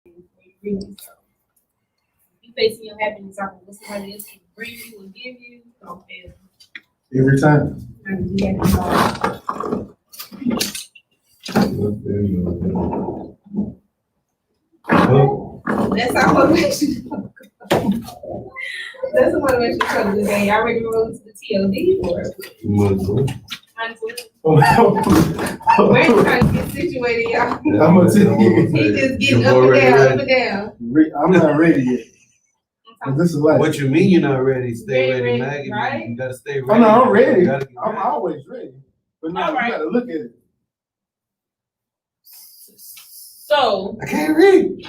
You facing your happiness off of what somebody else can bring you and give you, don't fail. Every time. That's our motivation. That's the motivation for the day. Y'all ready to roll to the TLD or? We're trying to get situated, y'all. I'm gonna tell you. He just getting up and down. I'm not ready yet. This is like. What you mean you're not ready? Stay ready, Maggie. Right? You gotta stay ready. Oh no, I'm ready. I'm always ready. But now right. You gotta look at it. So I can't read.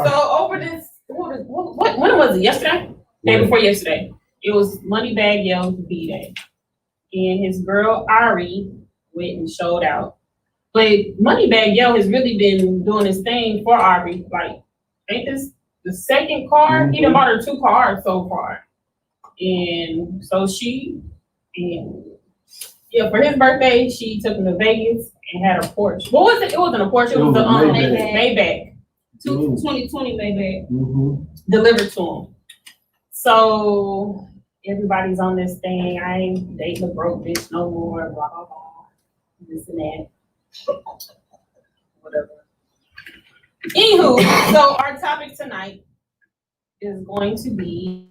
So over this, when was it? Yesterday? Day before yesterday. It was Moneybag Yo's B-Day. And his girl Ari went and showed out. But Moneybag Yo has really been doing his thing for Ari. Like, ain't this the second car? He done bought her 2 cars so far. And so for his birthday, she took him to Vegas and had a Porsche. What was it? It wasn't a Porsche, it was the Maybach. 2020 Maybach. Delivered to him. So everybody's on this thing. I ain't dating a broke bitch no more, blah, blah, blah. This and that. Whatever. Anywho, so our topic tonight is going to be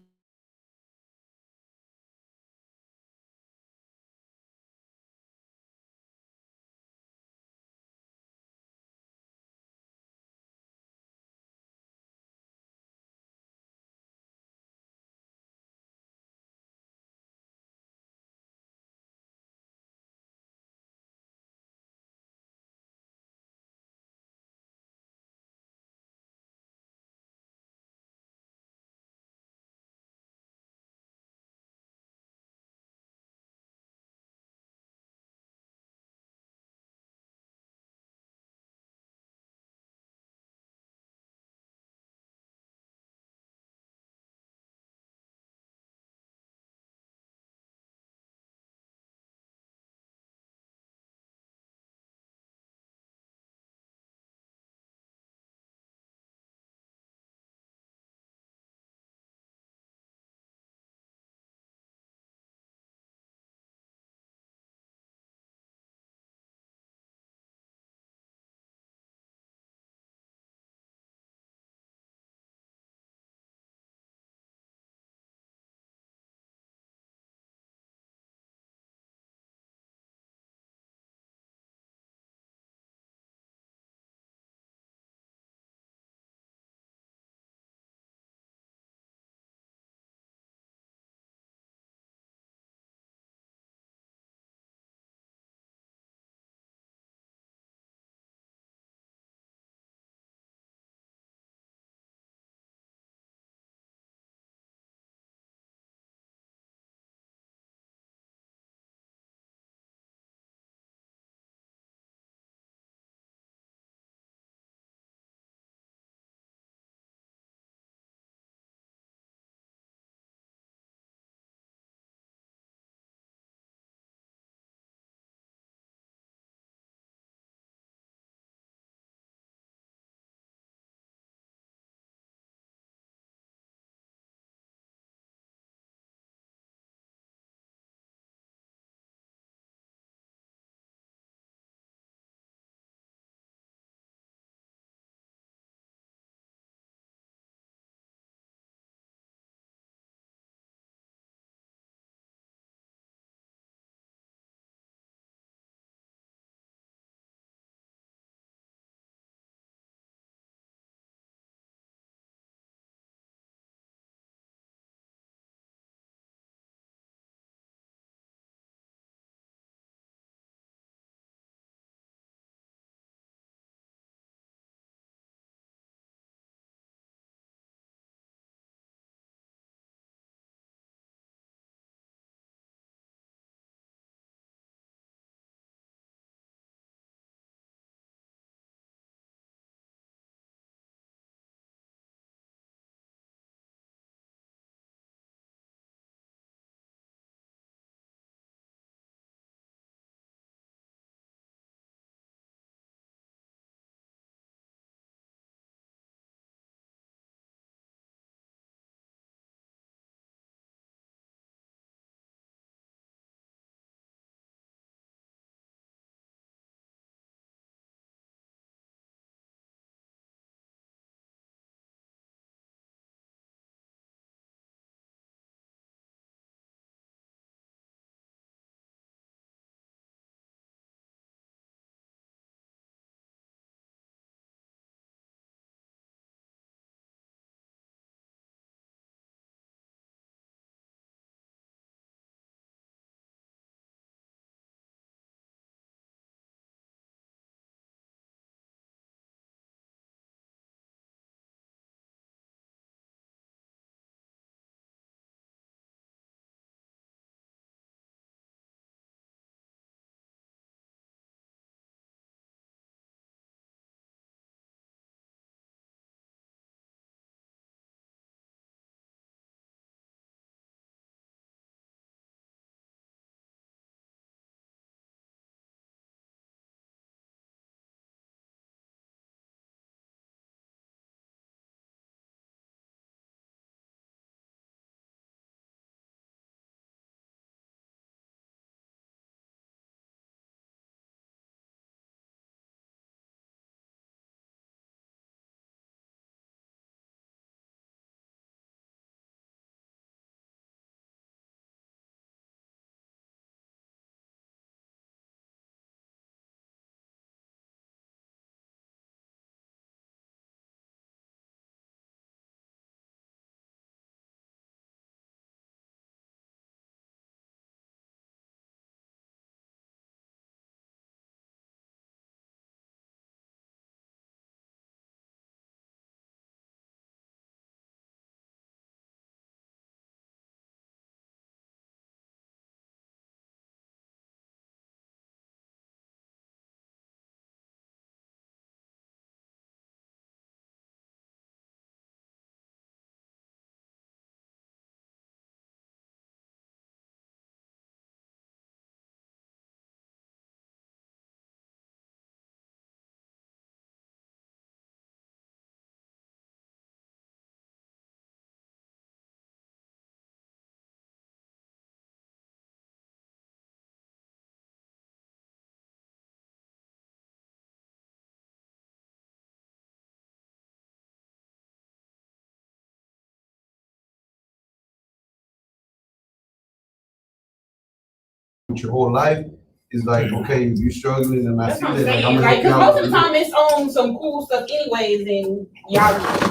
your whole life, it's like, okay, if you're struggling and I That's see what I'm that, like, I'm saying. gonna Like, help you cause out most of with the it. time it's on some cool stuff anyways, and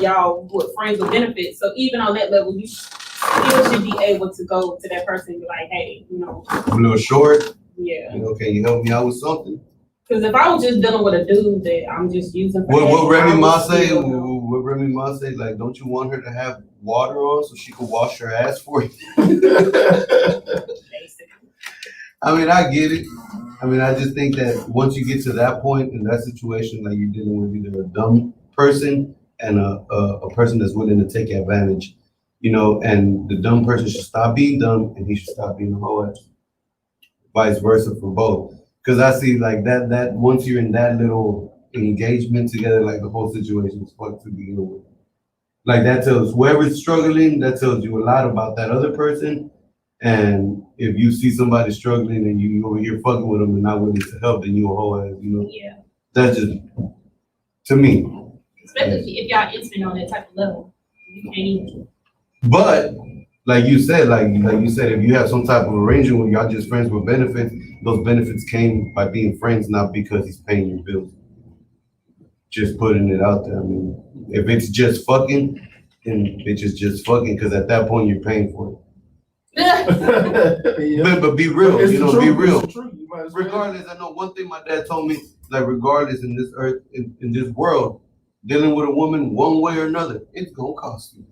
y'all what friends with benefits. So even on that level, you still should be able to go to that person and be like, hey, you know. I'm a little short. Yeah. You know, can you help me out with something? Cause if I was just dealing with a dude that I'm just using for What Remy Ma say? still- What Remy Ma say? Like, don't you want her to have water on so she can wash her ass for you? I mean, I get it. I mean, I just think that once you get to that point in that situation, like you're dealing with either a dumb person and a person that's willing to take advantage, you know, and the dumb person should stop being dumb and he should stop being a hoe ass. Vice versa for both. Because I see like that once you're in that little engagement together, like the whole situation is fucked to begin with. Like that tells whoever's struggling, that tells you a lot about that other person. And if you see somebody struggling and you over here fucking with them and not willing to help, then you a whole ass, you know. Yeah. That's just to me. Especially if y'all intimate on that type of level. You can't even. But like you said, if you have some type of arrangement where y'all just friends with benefits, those benefits came by being friends, not because he's paying your bills. Just putting it out there. I mean, if it's just fucking, then bitch is just fucking, because at that point you're paying for it. Yeah. But be real, It's you the know, truth, be it's real. the truth. You might as well. Regardless, I know one thing my dad told me, like regardless in this earth, in this world, dealing with a woman one way or another, it's gonna cost you.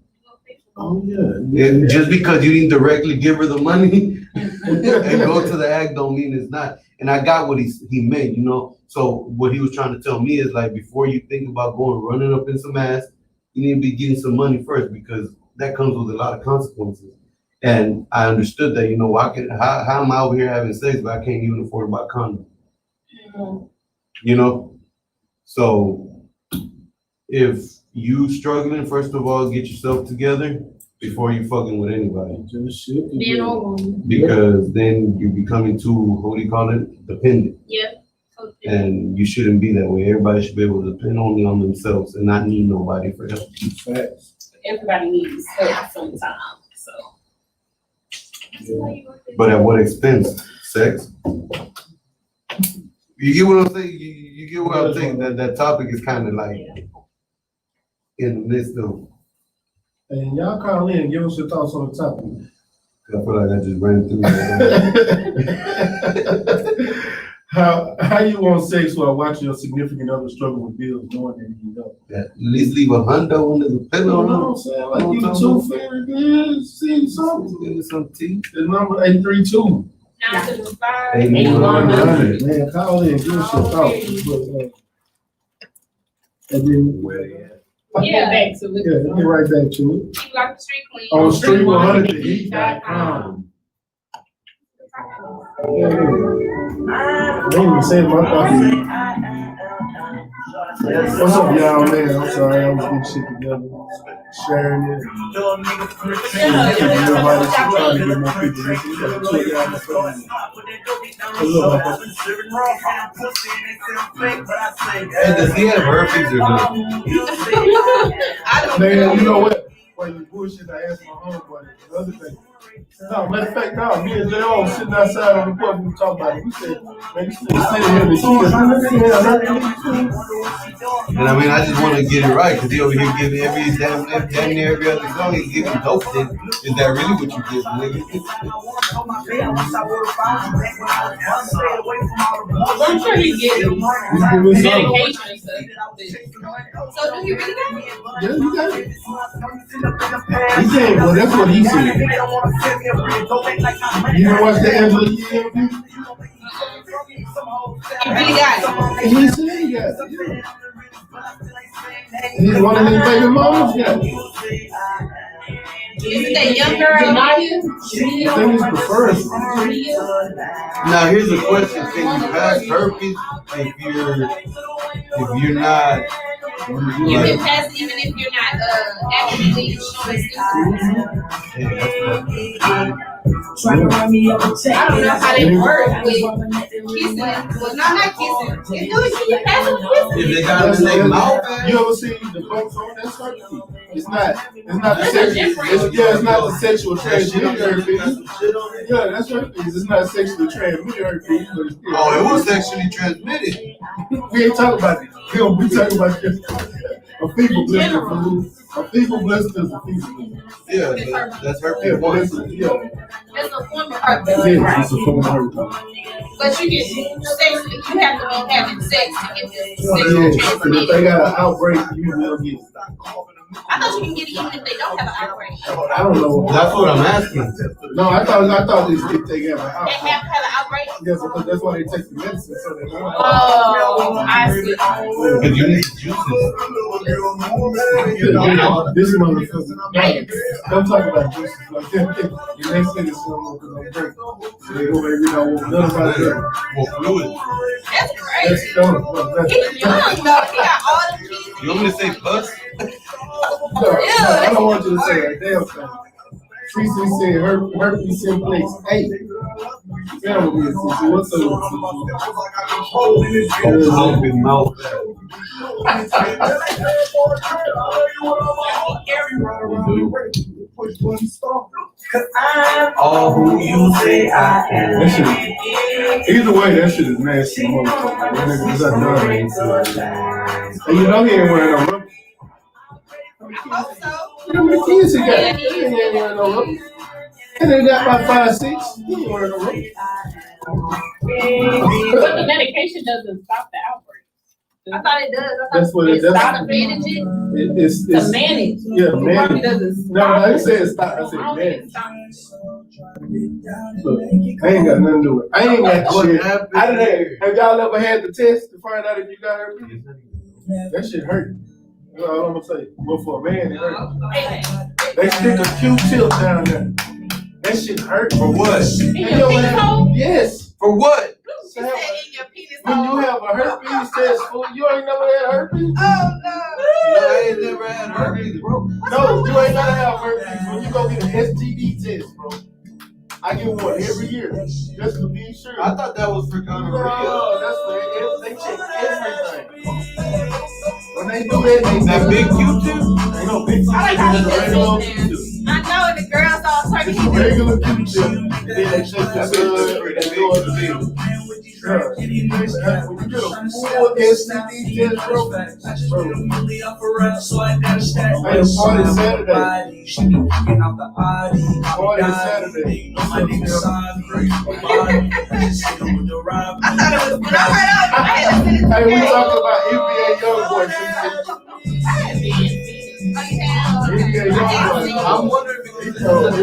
Oh yeah. And just because you didn't directly give her the money and go to the act don't mean it's not. And I got what he meant, you know. So what he was trying to tell me is like, before you think about going running up in some ass, you need to be getting some money first, because that comes with a lot of consequences. And I understood that, you know, how am I over here having sex, but I can't even afford to buy condom? You know? So if you struggling, first of all, get yourself together before you fucking with anybody. Just shit. Men or women. Because then you're becoming too, what do you call it? Dependent. Yeah. And you shouldn't be that way. Everybody should be able to depend only on themselves and not need nobody for help. Facts. Everybody needs help sometimes. So. But at what expense? Sex? You get what I'm saying? You get what I'm saying? That topic is kind of like in the midst of. And y'all call in and give us your thoughts on the topic. I feel like I just ran through that. How you want sex while watching your significant other struggle with bills, knowing that you know? At least leave $100 under the You pillow. know what I'm saying? Like you two favorite girls, see something. Give me some tea. The number 832. 975, 8100. 8100. Man, call in, give us your thoughts. And then Yeah, back to it. yeah, get right back to it. Keep like the street clean. On StreetQuuenz.com. Yeah, I didn't even say my thoughts. What's up, y'all, man? I'm sorry, I was getting shit together, sharing it. Everybody should try to get more people listening. We got 2 guys on the phone. Hey, does he have herpes or not? I don't Man, know. you know what? When you bullshit, I asked my homeboy the other thing. No, matter of fact, no, me and J.O. was sitting outside on the porch and we talked about it. We said, man, you still sitting here in the heat. And I mean, I just want to get it right, because he over here giving damn near every other song he's giving dope shit. Is that really what you give, nigga? I'm sure he's getting medication and stuff. So do you really got it? Yeah, you got it. He said, well, that's what he said. You ever watch the Angela Yee interview? He really got it. He said he got it. He's one of his baby mamas got it. Isn't that young girl, Maya? I think it's the first. Now here's a question: can you pass herpes if you're not? You can pass it even if you're not actively showing symptoms. I don't know how they work with kissing. Well, no, not kissing. It's doing you passing with kissing. If they got it in their mouth, You ever see the bumps on that circle? It's not the sexual. It's not the sexual transmitted herpes. Yeah, that's herpes. It's not sexually transmitted herpes. oh, it was sexually transmitted. We ain't talking about it. We talking about this. A fecal blister. A fecal blister is a fecal blister. Yeah, that's herpes. Yeah, One. it's a form of herpes. Yeah, it's a form of herpes. But you get sex, you have to be having sex to get this sexual Yeah, if transmission. they got an outbreak, you will get it. I thought you can get it even if they don't have an outbreak. I don't know. That's what I'm asking. No, I thought if they have an They outbreak. have to have an outbreak. Yeah, because that's why they take the medicine so they don't. Oh, I see. Because you need juices. This motherfucker. Don't talk about juices like that. You ain't say this no more because I'm drinking. They go baby, none about that. More fluid. That's crazy. That's dumb. He's young though. He got all the kids. You want me to say bus? No, I don't want you to say a damn thing. CC said herpes simplex 8. Yeah, what's up? Open mouth. All who you say I am. That shit, either way, that shit is nasty. Motherfucker. That nigga was and you know he ain't wearing no rubber. How many kids he got? He ain't wearing no rubber. And they got about 5, 6. He ain't wearing no rubber. But the medication doesn't stop the outbreak. I thought it does. That's what it does. Stop To manage it. It's to manage. yeah, It probably manage. doesn't No, I didn't say it's stop. I said I don't think manage. it stops. Look, I ain't got nothing to do with it. I ain't got What shit. happened? I didn't. Have y'all ever had the test to find out if you got herpes? That shit hurt. You know what I'm gonna say? But for a man, it hurt. They stick a Q-tip down there. That shit hurt. For what? In And your yo, penis hole? yes. For what? She said in your penis When you hole. have a herpes test, fool, you ain't never had herpes? Oh No, I ain't never had herpes, bro. No, you ain't gotta have herpes. When you go get an STD test, bro. I get one every year, just to be sure. I thought that was for gonorrhea. No, that's what they check everything. When they do that, they That big Q-tip? Ain't no big I like how Q-tip, he just a regular just Q-tip. sits there. I know, and the girls all turkey. It's a regular Q-tip. Then they check the blood and do other things. Yeah. When you get a full STD test, bro, I am party Saturday. Party Saturday. I thought it was when I heard of it, I had to sit it Hey, we together. talking about NBA Youngboy. NBA Youngboy. I'm wondering because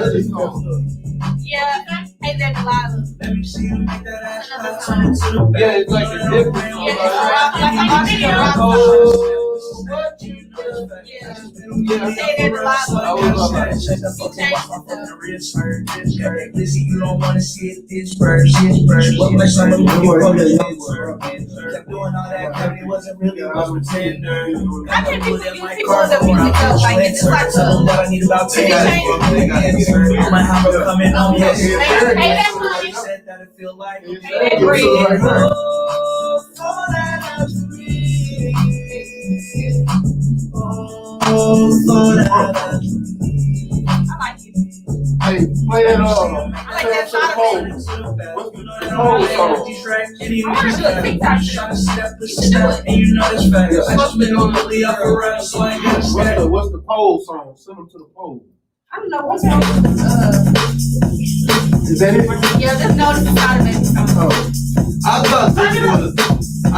Yeah, hey there, Delilah. yeah, it's like a different. Yeah, it's rock, like I'm watching a rock song. Yeah. Hey there, Delilah. Lizzie, you don't wanna see it this version. What my son was looking for the kept doing all that, but it wasn't really was pretender. I can't think of you people that we pick up, like it's just like Tell them what I need about 10. My house coming on, yes. Hey, that's money. Said that it feel like Hey, that bread. I like it. Hey, play that I like that to the side pole. of it. What's the pole song? I want to do a TikTok. You should do it. And you know it's facts. Yeah. I just been on the lead up around, so I got What's the pole song? Send them to the pole. I don't know what's wrong. Is that it? Yeah, just notice the side of it. Oh. I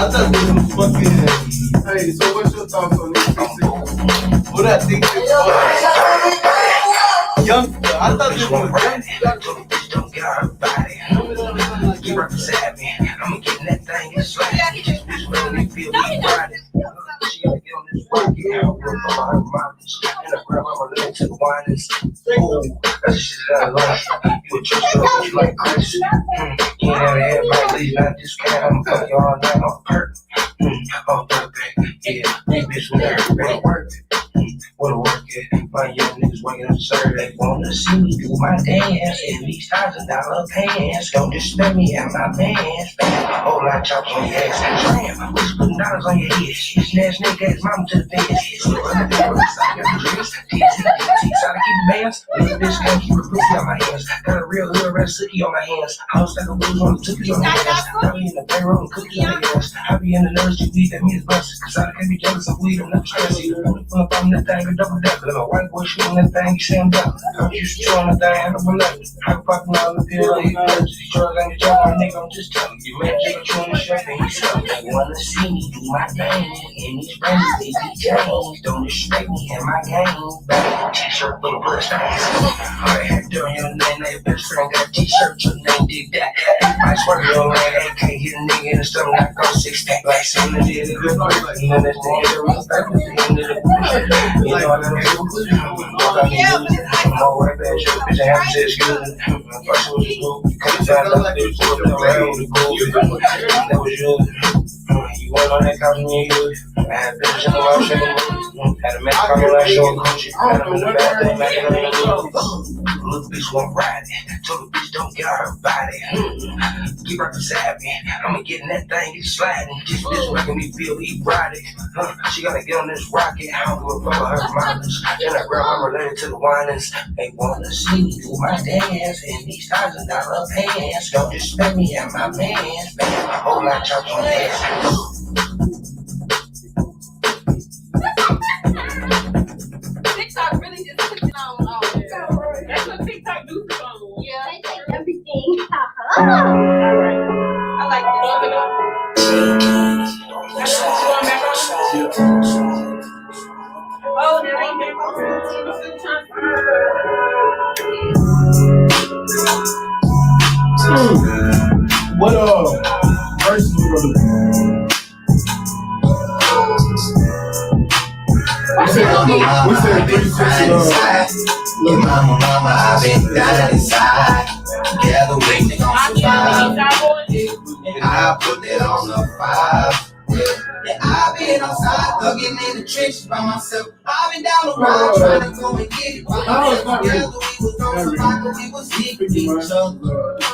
thought this was fucking. Hey, so what's your thoughts on this? What I think this was. Youngster. I thought this was You represent me. I'm getting that thing. It's like you just really feel me riding. She gotta get on this work, yeah. I'm working on my mountains. And I grab my leg to the winders. Ooh, that's shit that I love. You a just girl, you like Chris. You ain't out of everybody leave out this cat. I'm fuck you all night on perk. On birthday, yeah. Big bitch with her, better work. What a work, yeah. My young niggas waking up Saturday, they wanna see me do my dance in these $1,000 pants. Don't disturb me at my pants. Whole lot of chops on your ass. Slam, what's putting dollars on your head? This ass nigga ass mama to the bed. I got the drinks, how to keep the bands. This bitch can't keep a pussy on my hands. Got a real hood red cookie on my hands. House like a blues on the cookies on my hands. I be in the payroll and cookies on my hands. I be in the nerves, you weed, that means bust. Cause I can't be jealous of weed, I'm never stressy. Pull up on that thing, a double decker. Little white boy shooting that thing, you say I'm done. I'm used to chewing that thing, I don't believe it. I'm popping all the pill, like these drugs ain't the joke, my nigga, I'm just telling you. Man, Jigga chewing the shirt and he's stuck. They wanna see me do my thing. In these brands, they be chains. Don't disrespect me in my game. T-shirt full of blood stains. All they had during your name, they best friend got a t-shirt, your name did that. I swear to your man, they can't hit a nigga in the stomach, knock on 6-pack. Like saying that it is good. You know that thing is a real fact. You know I let them do it. I'm all right back, bitch, I have to say it's good. First it was good. Couldn't find out that it was good. That was you. You went on that couch and you used. I had bitches in the mouth shaking. Had a man coming like showing coochie. Had him in the bathroom, making him in the little bitch won't ride it. Told the bitch don't get her body. Keep her beside me. I'ma get in that thing, it's sliding. This bitch making me feel erotic. She gotta get on this rocket. I don't give a fuck about her mileage. Then I grab her related to the whinings. They wanna see me do my dance in these $1,000 pants. Don't disrespect me at my pants. Man, a whole lot of chops on the ass. TikTok really just puts it on all there. That's what TikTok do for some. Yeah, they take everything. All right. I like this. Oh, now they back What verses we gonna do? We said 3, 6, Your mama, I've been down inside. Together we gon' survive. And I put that on the 5. Yeah, I've been outside, thugging in the trenches by myself. I've been down the road trying to go and get it by myself. Together we was gon' survive, but we was secret each other.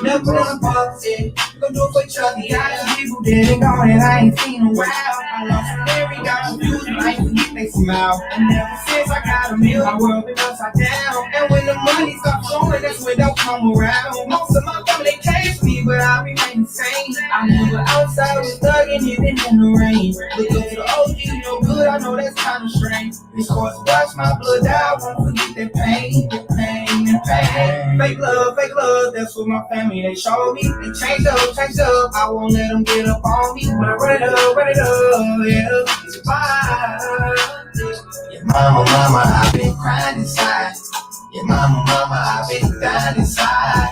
Never done fuck it, we gon' do it for each other. Yeah, people dead and gone and I ain't seen a while. I lost every got confused and I forget they smile. And ever since I got a meal, my world been upside down. And when the money stops flowing, that's when they'll come around. Most of my family came for me, but I remain the same. I never outside was thugging even in the rain. Look up to the OG, no good, I know that's kind of strange. It's cause watch my blood die, I won't forget that pain, the pain, the pain. Fake love, that's what my family, they showed me. They changed up, I won't let them get up on me. When I run it up, yeah, it's fine. Yeah, mama, I've been crying inside. Yeah, mama, I've been dying inside.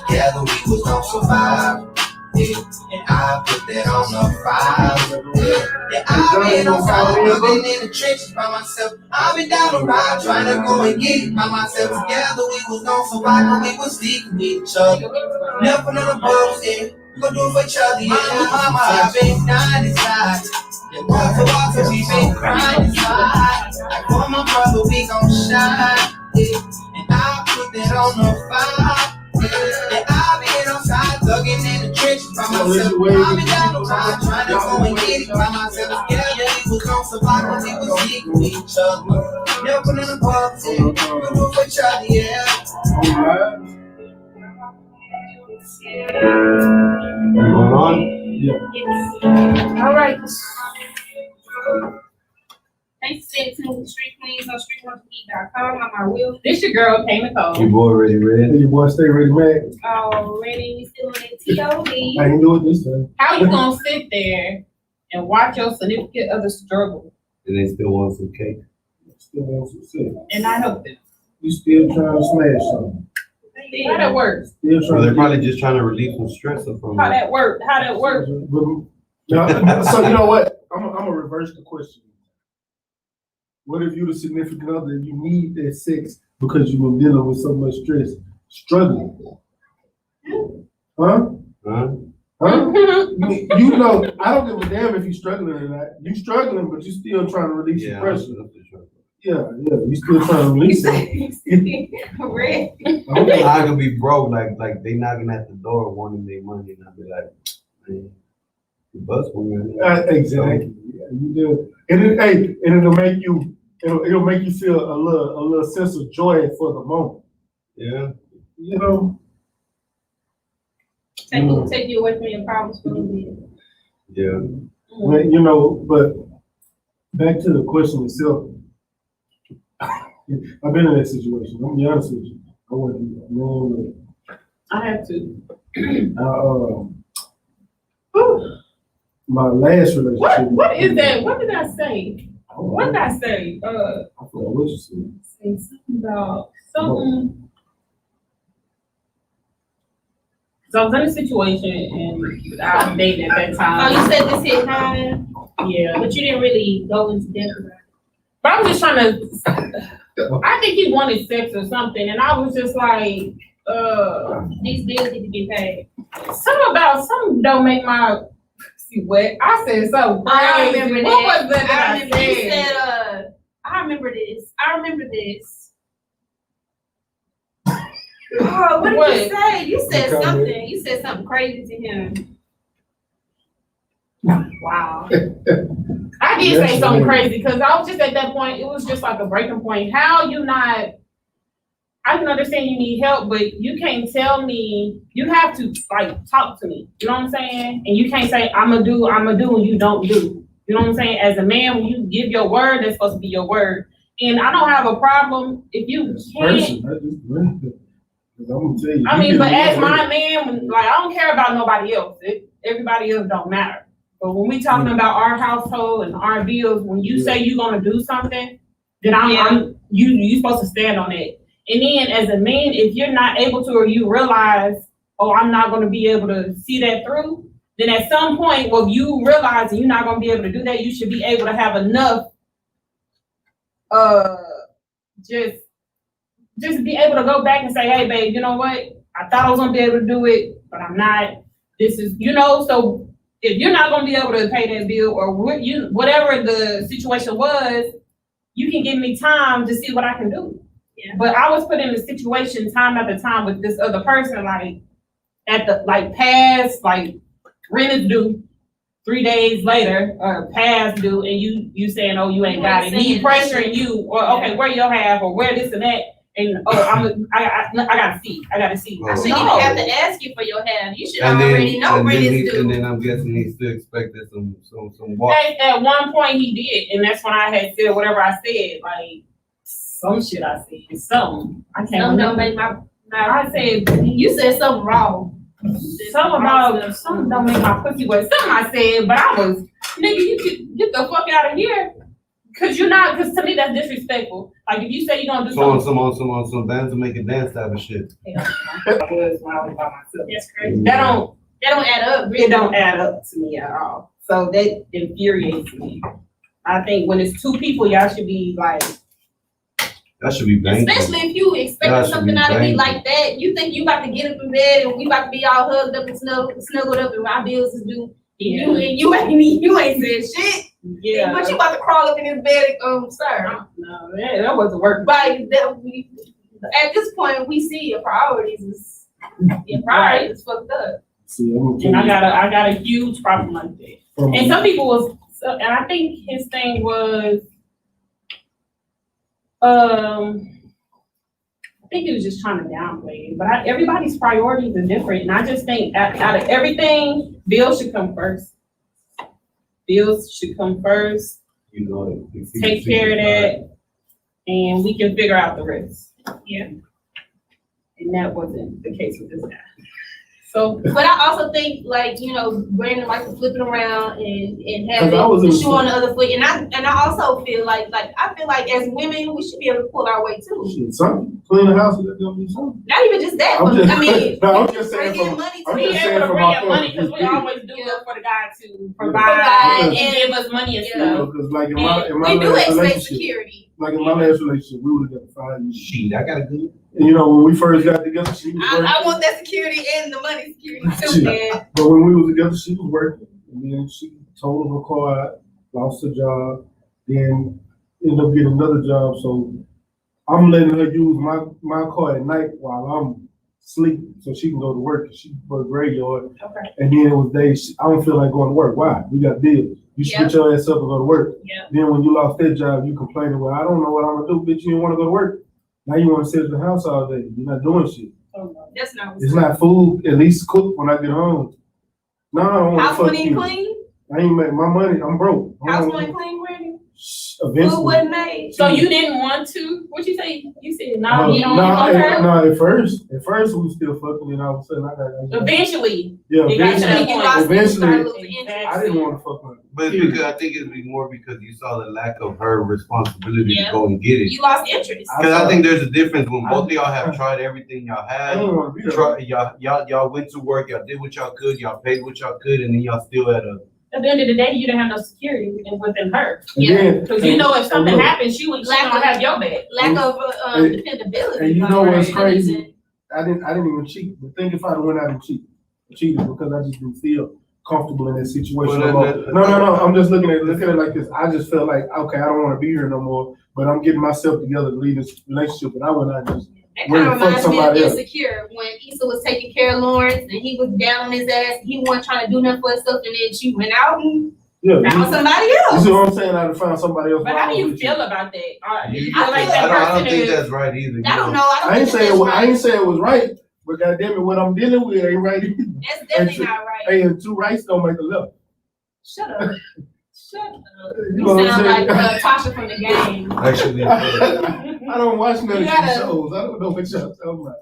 Together we was gon' survive. Yeah, and I put that on the 5. Yeah, I've been on fire, living in the trenches by myself. I've been down the ride, trying to go and get it by myself. Together we was gon' survive, but we was sticking with each other. Never on the bullshit, we gon' do it for each other. Yeah, mama, I've been dying inside. Yeah, walk, we been crying inside. Like for my brother, we gon' shine. Yeah, and I put that on the 5. Yeah, I've been outside, thugging in the trenches by myself. I've been down the ride, trying to go and get it by myself. Yeah, we was gon' survive, but we was secret with each other. Never in the pub, we gon' do it for each other, yeah. Moving on. Yeah. All right. Thanks for staying tuned with StreetQuuenz on StreetQuuenz.com. I'm our Will. This your girl, Pay Nicole. You boy already read? Hey, your boy stay ready, man. Already, we still on that TOD. I ain't do it this time. How you gonna sit there and watch your significant other struggle And they still want some cake. Still want some shit. and not help them? You still trying to smash something. How that works? Still So trying they're to probably just trying to relieve some stress from How that work? How that work? No, so you know what? I'm gonna reverse the question. What if you the significant other and you need that sex because you were dealing with so much stress, struggling? Huh? Huh? Huh? You know, I don't give a damn if you're struggling or not. You struggling, but you still trying to release your pressure. Yeah, you still trying to release it. Correct. Okay. I could be broke, like they knocking at the door wanting their money, and I'll be like, man, the bus went. Exactly. Yeah, you do. And it'll make you, it'll make you feel a little sense of joy for the moment. Yeah. You know. Take you away from your problems for a little bit. Yeah. But, you know, but back to the question itself. I've been in that situation. I'm gonna be honest with you. I went through I have to. my last relationship. What is that? What did I say? What did I say? I forgot what you said. Say something about something. So I was in a situation and I was dating at that Oh, time. you said this hit home, Yeah. but you didn't really go into depth about it. But I was just trying to, I think he wanted sex or something, and I was just like, These bills need to be paid. something don't make my pussy wet. I said so I crazy. remember What that. was that I I remember you said? said, I remember this. Oh, what did you say? You said Okay. something. You said something crazy to him. Wow. I did say something crazy because I was just at that point, it was just like a breaking point. How you not, I can understand you need help, but you can't tell me, you have to like talk to me. You know what I'm saying? And you can't say, I'ma do, and you don't do. You know what I'm saying? As a man, when you give your word, that's supposed to be your word. And I don't have a problem if you can't. I'm gonna tell you. I mean, but as my man, like, I don't care about nobody else. Everybody else don't matter. But when we talking about our household and our bills, when you say you're gonna do something, then you supposed to stand on it. And then as a man, if you're not able to, or you realize, oh, I'm not gonna be able to see that through, then at some point, well, you realize you're not gonna be able to do that, you should be able to have enough, just be able to go back and say, hey, babe, you know what? I thought I was gonna be able to do it, but I'm not. This is, so if you're not gonna be able to pay that bill or whatever the situation was, you can give me time to see what I can do. Yeah. But I was put in a situation time after time with this other person, like at the, past, rent is due 3 days later, or past due, and you saying, oh, you ain't got it. Me pressuring you, or okay, where your half, or where this and that. And I gotta see. I shouldn't even have to ask you for your half. You should And already know where this and due. then I'm guessing he still expected some walk. At one point he did, and that's when I had said whatever I said, like some shit I said, something. I can't Some don't remember. make my I said you said something wrong. Something don't make my pussy wet. Something I said, but I was, nigga, you could get the fuck out of here. Cause to me that's disrespectful. Like if you say you're gonna do some bands to make a dance type of shit. I was when I was by myself. That's crazy. That don't add up. It don't add up to me at all. So that infuriates me. I think when it's two people, y'all should be like. That should be banking. Especially if you expecting something out of me like that. You think you about to get up in bed and we about to be all hugged up and snuggled up and my bills is due. Yeah. You ain't said shit. Yeah. But you about to crawl up in his bed, sir. No, that wasn't working. But at this point, we see your priorities is fucked up. See, and I got a huge problem like that. And some people and I think his thing was, I think he was just trying to downplay it. But everybody's priorities are different, and I just think out of everything, bills should come first. Bills should come first. You know, Take care of that, and we can figure out the rest. Yeah. And that wasn't the case with this guy. So, but I also think Brandon likes to flip it around and have the shoe on the other foot. And I also feel like as women we should be able to pull our way too. Something. Clean the house, that's gonna be something. Not even just that. I'm just saying from money because we always do look for the guy to provide and give us money and stuff. Because like in my we do last expect relationship, security. like in my last relationship, we were together 5 years. Shit, I got a good. And when we first got together, she was working. I want that security and the money security too, man. But when we were together, she was working. And then she totaled her car out, lost her job. Then, end up getting another job, so I'm letting her use my car at night while I'm sleeping, so she can go to work. She work graveyard, Okay. and then it was days I don't feel like going to work. Why? We got bills. You switch your ass up and go to work. Yeah. Then when you lost that job, you complaining, well, I don't know what I'm gonna do, bitch. You didn't want to go to work. Now you want to sit at the house all day. You're not doing shit. That's not. It's not food. At least cook when I get home. No, I don't want to House fuck money you. clean. I ain't make my money. I'm broke. House money clean, Randy. Food Eventually. wasn't made. So you didn't want to? What you say? You said no. No, You don't want her. no, at first we was still fucking, and all of a sudden I got. Eventually. Yeah, It got to eventually. that point. Eventually, Exactly. I didn't want to fuck her. But it's because I think it'd be more because you saw the lack of her responsibility to go and get it. You lost interest. Because I think there's a difference when both of y'all have tried everything y'all I had. didn't want to be there. Y'all went to work, y'all did what y'all could, y'all paid what y'all could, and then y'all still had a. At the end of the day, you didn't have no security within her. And then- Because you know if something and look, happens, she don't have your back. Lack of And- dependability. and you know what's Right. crazy? I didn't even cheat. But think if I'd went out and cheated because I just didn't feel comfortable in that situation. Well, No. I'm just looking at it like this. I just felt like, okay, I don't want to be here no more. But I'm getting myself together to leave this relationship. But I went out and just That Where kind the of fuck reminds me of somebody else? Insecure when Issa was taking care of Lawrence and he was down on his ass. He wasn't trying to do nothing for himself, and then she went out and found somebody You else. see what I'm saying? I'd have found somebody else. But how do you with feel about that? Do you You- feel like that I don't person think is? that's right either. I don't know. I ain't saying that's I ain't saying it was right, but goddamn it, what I'm dealing with ain't right. That's definitely not right. Hey, and two rights don't make a left. Shut up. Shut up. You You know what I'm sound like saying? Tasha from the game. Actually, I don't watch none of You these gotta- shows. I don't know what y'all talking about.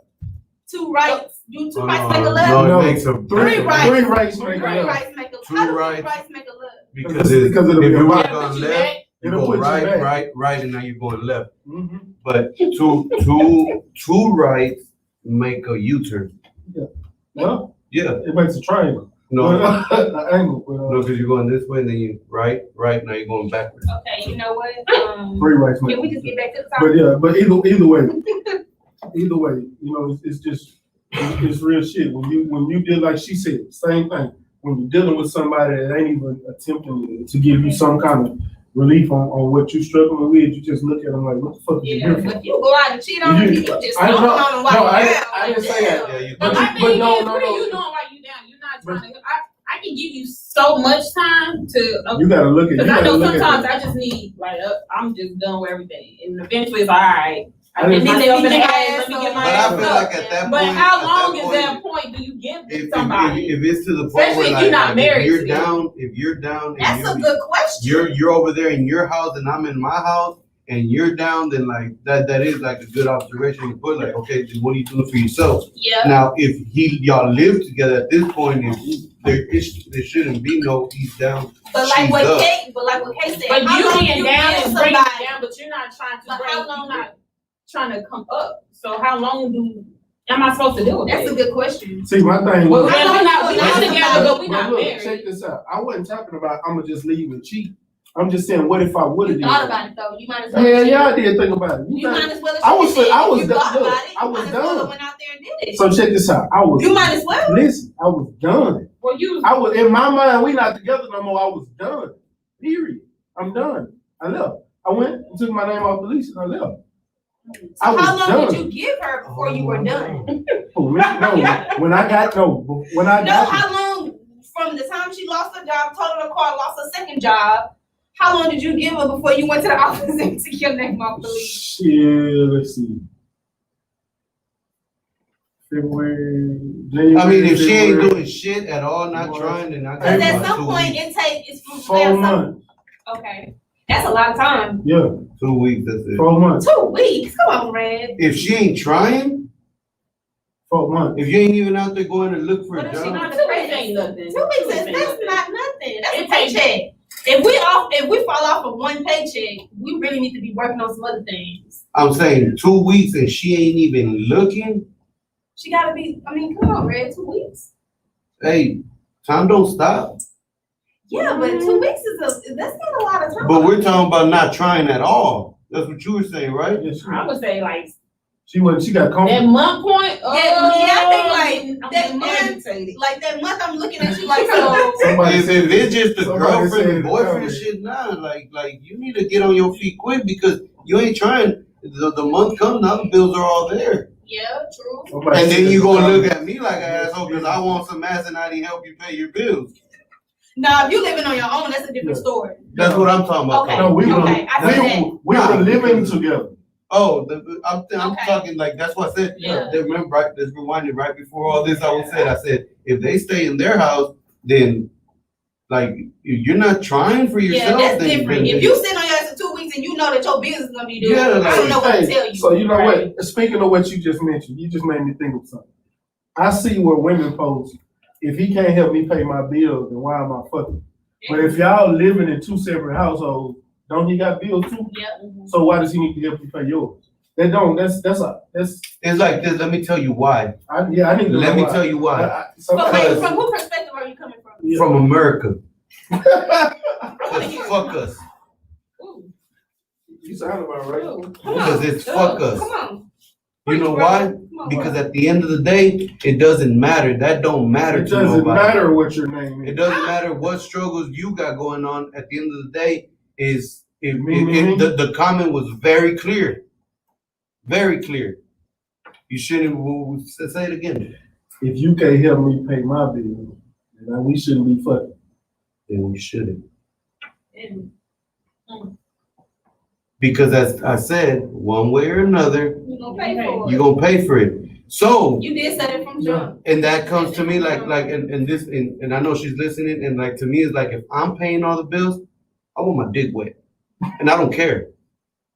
Two rights. Do two Oh, rights make a no, left? no, No, it makes a Three rights. rights make Three a left. rights make a Two how do rights. three rights make a left? because Because it'll if be a you would right. have gone Put you left, back. you It'll go put you back. right, and now you're going left. Mhm. But two rights make a U-turn. Well, Yeah, it makes a triangle. no, An angle. no, because you're going this way, and then you right, now you're going backwards. Okay, you know what? Three rights make. Can we just get back to the But topic? yeah, but either way, you know, it's just it's real shit. When you did like she said, same thing. When you're dealing with somebody that ain't even attempting to give you some kind of relief on what you struggling with, you just look at them like, what the fuck is you Yeah, here for? but if you go out and cheat on them, you just I don't know- on them no, while I you're didn't- down. I didn't say that. Yeah, you But could. my thing no, is, no, what are no. you doing while you down? You're not trying to. I can give you so much time to. You gotta look at. Because You I gotta know look sometimes at. I just need I'm just done with everything, and eventually it's all right. I didn't- get myself in the But ass. Let me get my But I ass feel up. like at that point. But how at long that is that point? Do you give If somebody? it's to the point Especially where if like, you're not married if to you're down, and That's a good question. you're over there in your house and I'm in my house and you're down, then like that is like a good observation to put like, okay, then what are you doing for yourself? Yeah. Now, if y'all live together at this point, there shouldn't be no he's down. But like she's what up. Kate said, But how you long being you down give and bringing somebody- it down, but you're not trying to But bring. how long- You're not trying to come up. So how long am I supposed to deal with That's a that? good question. See, my thing Well, was. we're not together, but we're But not look, married. check this out. I wasn't talking about I'm gonna just leave and cheat. I'm just saying, what if I would have You did thought that? about it though. You might as well. Hell yeah, I did think about it. You might as well. I was done. done. Look, I was You might as well done. went out there and did it. So check this out. I was. You might as well. Listen, I was done. Well, you. I was in my mind. We not together no more. I was done. Period. I'm done. I left. I went and took my name off the lease and I left. I was How long done. did you give her before you were done? Oh, man, no, when I got No, how long from the time she lost her job, totaled her car, lost her second job? How long did you give her before you went to the office and took your name off the lease? shit, let's see. February, January. I mean, if she ain't February, doing shit at all, not trying, then I Because got at about some 2 point weeks. it's from 4 months. Okay, that's a lot of time. Yeah, 2 weeks, that's it. 4 months. 2 weeks. Come on, Red. If she ain't trying, 4 months. if you ain't even out there going to look for What a if she job, not- 2 weeks ain't nothing. 2 weeks is that's not nothing. That's a It takes- paycheck. If we fall off of one paycheck, we really need to be working on some other things. I'm saying 2 weeks and she ain't even looking. She gotta be. I mean, come on, Red. 2 weeks. Hey, time don't stop. Yeah, but 2 weeks that's not a lot of time. But we're talking about not trying at all. That's what you were saying, right? Yes, I would say like She got That comfortable. month point, Yeah, I think I'm that month, agitated. like that month, I'm looking at you like, so. Somebody If said, it's just the somebody girlfriend said and it boyfriend earlier. shit, nah, like you need to get on your feet quick because you ain't trying. The month comes, now the bills are all there. Yeah, true. Somebody And said then you it gonna earlier. look at me like an asshole because I want some ass and I didn't help you pay your bills. Now, if you living on your own, that's a different story. That's what I'm talking about. Okay. No, we Okay, I see that. we were living together. Oh, I'm Okay. talking like that's what I said. Yeah. Remember, right, let's rewind it. Right before all this, I said if they stay in their house, then like you're not trying for Yeah, yourself. that's then, different. then- If you sit on your ass for 2 weeks and you know that your business is gonna be due, Yeah, I don't know what to Hey, tell you. so you know Right. what? Speaking of what you just mentioned, you just made me think of something. I see where women post, if he can't help me pay my bills, then why am I fucking? But if y'all living in two separate households, don't he got bills too? Yeah. So why does he need to help you pay yours? It's like this. Let me tell you why. I need to know Let me why. tell you why. But Somebody- wait, from whose perspective are you coming from? Yeah. From America, I wanna 'cause hear. fuck us. Ooh, You sound about right. ooh. Because it's fuck us. Come on. You know Preach, why? brother. Come on, Because brother. at the end of the day, it doesn't matter. That don't matter It to doesn't nobody. matter what your name It is. doesn't matter what struggles you got going on. At the end of the day, Me. the comment was very clear, very clear. You shouldn't say it again. If you can't help me pay my bill, then we shouldn't be fucking. Then we shouldn't, And because as I said, one way or another, you gonna pay for you it. gonna pay for it. So. You did say that from jump. And that comes to me like and I know she's listening, and like to me it's like if I'm paying all the bills, I want my dick wet, and I don't care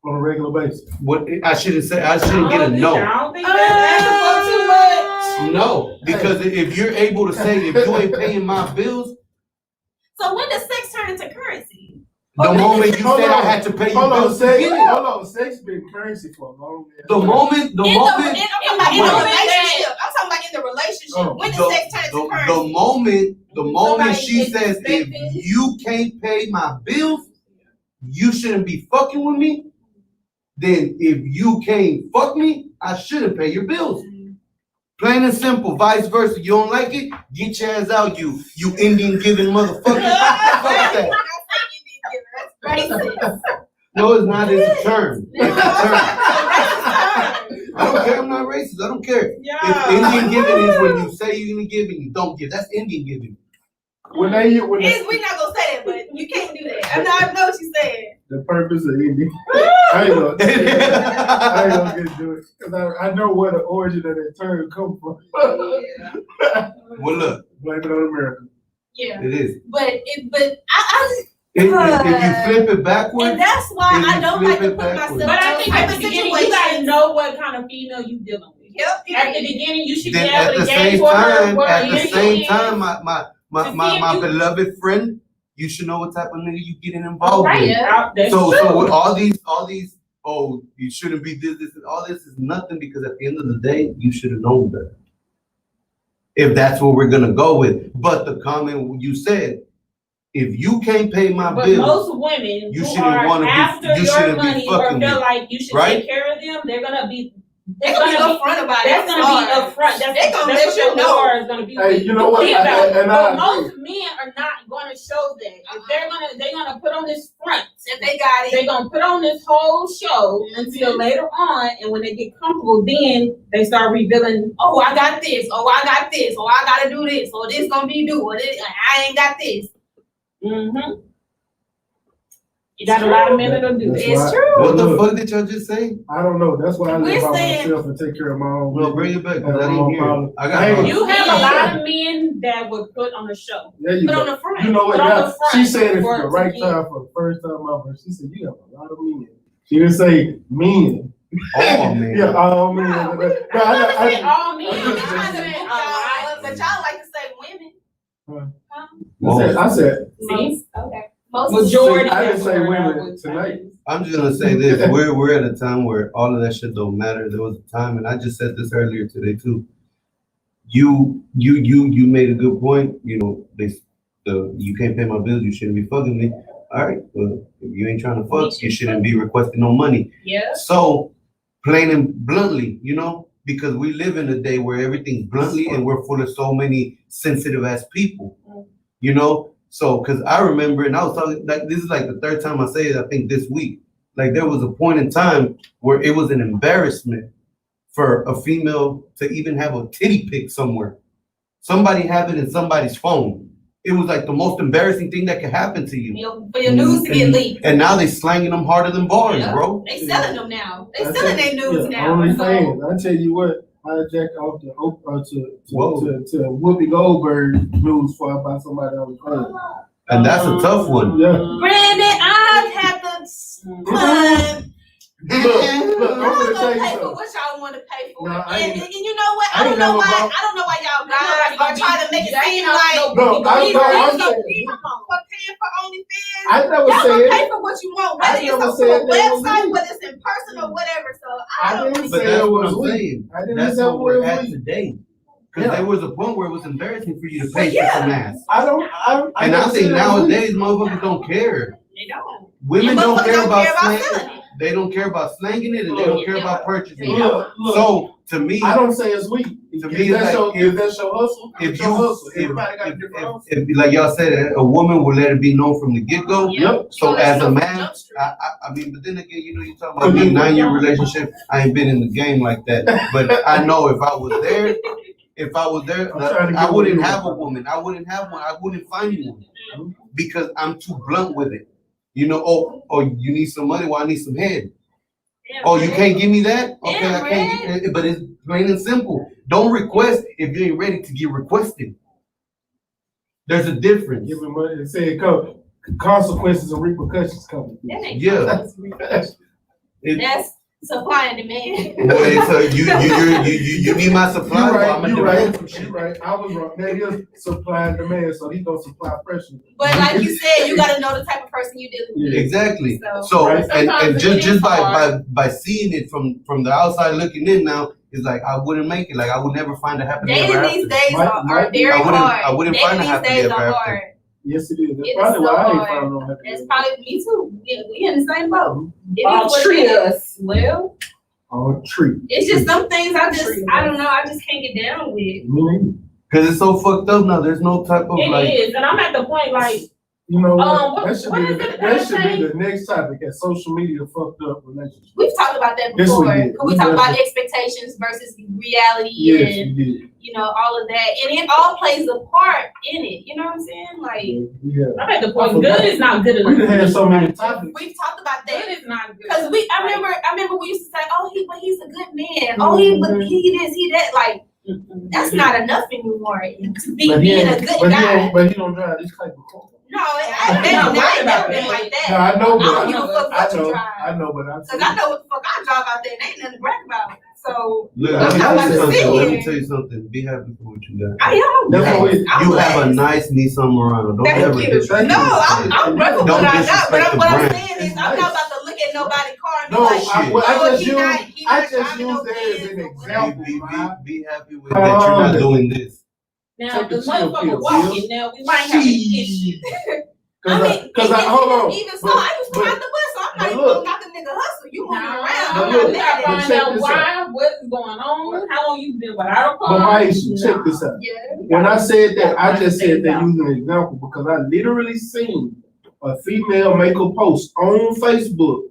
On a regular basis. what I shouldn't say. I shouldn't get a no. I don't think that's too much. No, because if you're able to say if you ain't paying my bills, So when does sex turn into currency? the moment you Hold said on. I had to pay your Hold on, bills, sex. get it. Hold on, sex been currency for a long time. The moment, I'm talking about in Wait. a relationship. I'm talking about in the relationship. Oh, When does sex turn into currency? the moment Somebody she is says if expecting- you can't pay my bills, you shouldn't be fucking with me. Then if you can't fuck me, I shouldn't pay your bills. Plain and simple. Vice versa. You don't like it? Get your ass out, you Indian giving motherfucker. Fuck that. That's racist. No, it's not. It's a term. It's a term. Racist. I don't care. I'm not racist. I don't care. If Yeah. Indian giving is when you say you're gonna give and you don't give. That's Indian giving. When We're not gonna say that, but you can't do that. I know what you said. the purpose of Indian, I ain't gonna get into it because I know where the origin of that term come from. Well, look, Blame it on America. Yeah, it is. but If you flip it backwards, and that's why If I you don't flip like to it put backwards. myself But I in think those at type the of beginning, you gotta situations. know what kind of female you dealing with. Yep. At the beginning, you should be then able at to the gauge same what her time, what her at the issue same is. time, To see if my you- beloved friend, you should know what type of nigga you getting involved Right, with. yeah, that's So true. with all these, oh, you shouldn't be this, and all this is nothing because at the end of the day, you should have known better. If that's what we're gonna go with. But the comment you said, if you can't pay my But bills, most women you who shouldn't are wanna be- after you your shouldn't be money or fucking feel me, like you should right? take care of them, they're gonna be They're gonna be upfront about it. That's gonna be upfront. They gonna That's let what you your know. war is gonna be. Hey, you know what? Be about it. And But I most men are not gonna show that. If they're gonna put on this front. If they got it. They're gonna put on this whole show until later on, and when they get comfortable, then they start revealing. Oh, I got this. Oh, I got this. Oh, I gotta do this. Or this gonna be due. Or this, I ain't got this. Mm-hmm. You got a lot of men that'll do That's that. It's why- true. what the Look, fuck did y'all just say? I don't know. That's why I live We're by saying- myself and take care of my own. Well, bring it back, 'cause Have I my didn't own hear problem. it. I got Hey, You have a lot of men that would put on a show. There you Put on go. the front. You know what? Put on Yeah, the front she said it for for the it right to time for the first time ever. She said, you have a lot of men. She didn't say men. Oh man. Yeah, all men. No, No, we- I never said all men. I I'm just- trying to say a lot. But y'all like to say women. I said, See? Okay. Most Majority. I didn't of say them women would say tonight. I'm just gonna say this: we're at a time where all of that shit don't matter. There was a time, and I just said this earlier today too. You made a good point. You know, you can't pay my bills. You shouldn't be fucking me. All right, well, if you ain't trying to fuck, you shouldn't be requesting no money. Yeah. So plain and bluntly, because we live in a day where everything's bluntly and we're full of so many sensitive ass people, So, because I remember, and I was talking, like, this is like the third time I say it, I think this week. Like, there was a point in time where it was an embarrassment for a female to even have a titty pic somewhere. Somebody have it in somebody's phone. It was like the most embarrassing thing that could happen to you. For your news to get leaked. And now they slanging them harder than bars, bro. They selling them now. They selling their news now. Only thing, I tell you what, I jack off to Whoopi Goldberg news for about somebody on the phone. And that's a tough one. Yeah. Brandon, I've had the Look, I'm gonna tell you pay for something. what y'all want to pay for. No, and you know what? I I don't know ain't never why. I don't know why y'all guys are trying to make it seem like No, I'm saying, for paying for OnlyFans. I never Y'all said, gonna pay for what you want, whether I it's never on said a that was website, me. whether it's in person or whatever. So I don't didn't But say that's it what was I'm weak. saying. I didn't That's say what it we're was at weak. today. Because there was a point where it was embarrassing for you to Well, pay for some ass. I And I never think said it was weak. nowadays motherfuckers don't care. They don't. Women And don't motherfuckers care about selling slanging. it. They don't care about slanging it, and they don't care about purchasing it. Look, So to me, I don't say it's weak. To me, If it's that's like, your hustle, if it's you, your hustle. if, Everybody got a different hustle. if, like y'all said, a woman will let it be known from the get-go. Yep. So as a man, I mean, but then again, you talking about me, 9-year relationship. I ain't been in the game like that, but I know if I was there, I wouldn't have a woman. I wouldn't have one. I wouldn't find one because I'm too blunt with it. Oh, you need some money? Well, I need some head. Oh, you can't give me that? Okay, I can't. But it's plain and simple. Don't request if you ain't ready to get requested. There's a difference. Give me money and say it come. Consequences and repercussions coming. Yeah. That's supply and demand. Okay, so you need my supply. You're right. I was wrong. That is supply and demand, so he's gonna supply pressure. But like you said, you gotta know the type of person you dealing with. Exactly. So and just by seeing it from the outside looking in now, it's like I wouldn't make it. Like I would never find a happily ever after. Dating these days are very hard. I wouldn't find a happily ever after. Yes, it is. That's It probably is so why I ain't hard. found no happy. That's probably me too. We in the same boat. It is All what it treat is. us well. Oh, treat. It's just some things I don't know. I just can't get down with. Cause it's so fucked up now. There's no type of It like. is, and I'm at the point like, You know what? what that is should it be the next topic. At social media fucked up relationships. We've talked about that Yes, we before. did. We talked about expectations versus reality Yes, and we did. all of that. And it all plays a part in it. You know what I'm saying? Like Yeah. I'm at the point good is not good enough. We done had so many topics. we've talked about that. Good is not good. Because I remember we used to say, oh, he's a good man. Oh, he this, he that. Like, that's not enough anymore. To be being a good guy. But he don't drive this type of car. No, I ain't never been like that. No, I know, but I don't give a fuck what you drive. I know, but Because I know what the fuck I drive out there and ain't nothing to brag about. So, Look, I'm not let sitting me here. tell you something. Be happy for what you got. I am. That's what we- I'm You blessed. have a nice Nissan Murano. Don't Thank ever you. disrespect No, it. I'm grateful for Don't what I got, but disrespect the what I'm brand. saying is I'm not about to look at nobody's car and be No, like, I just he use not that driving no as an Benz or example. Be happy with that you're not doing this. Now, Take the the chill motherfucker pill, walking, now we might have an issue. Hold on. Even so, I used to ride the bus, so I'm not even gonna knock a nigga hustle. You moving around. I'm look, not We mad gotta at find you. out why, what's going on, how long you been without a car. But Maisha, check this out. Yeah. When I said that, I just said that using an example because I literally seen a female make a post on Facebook.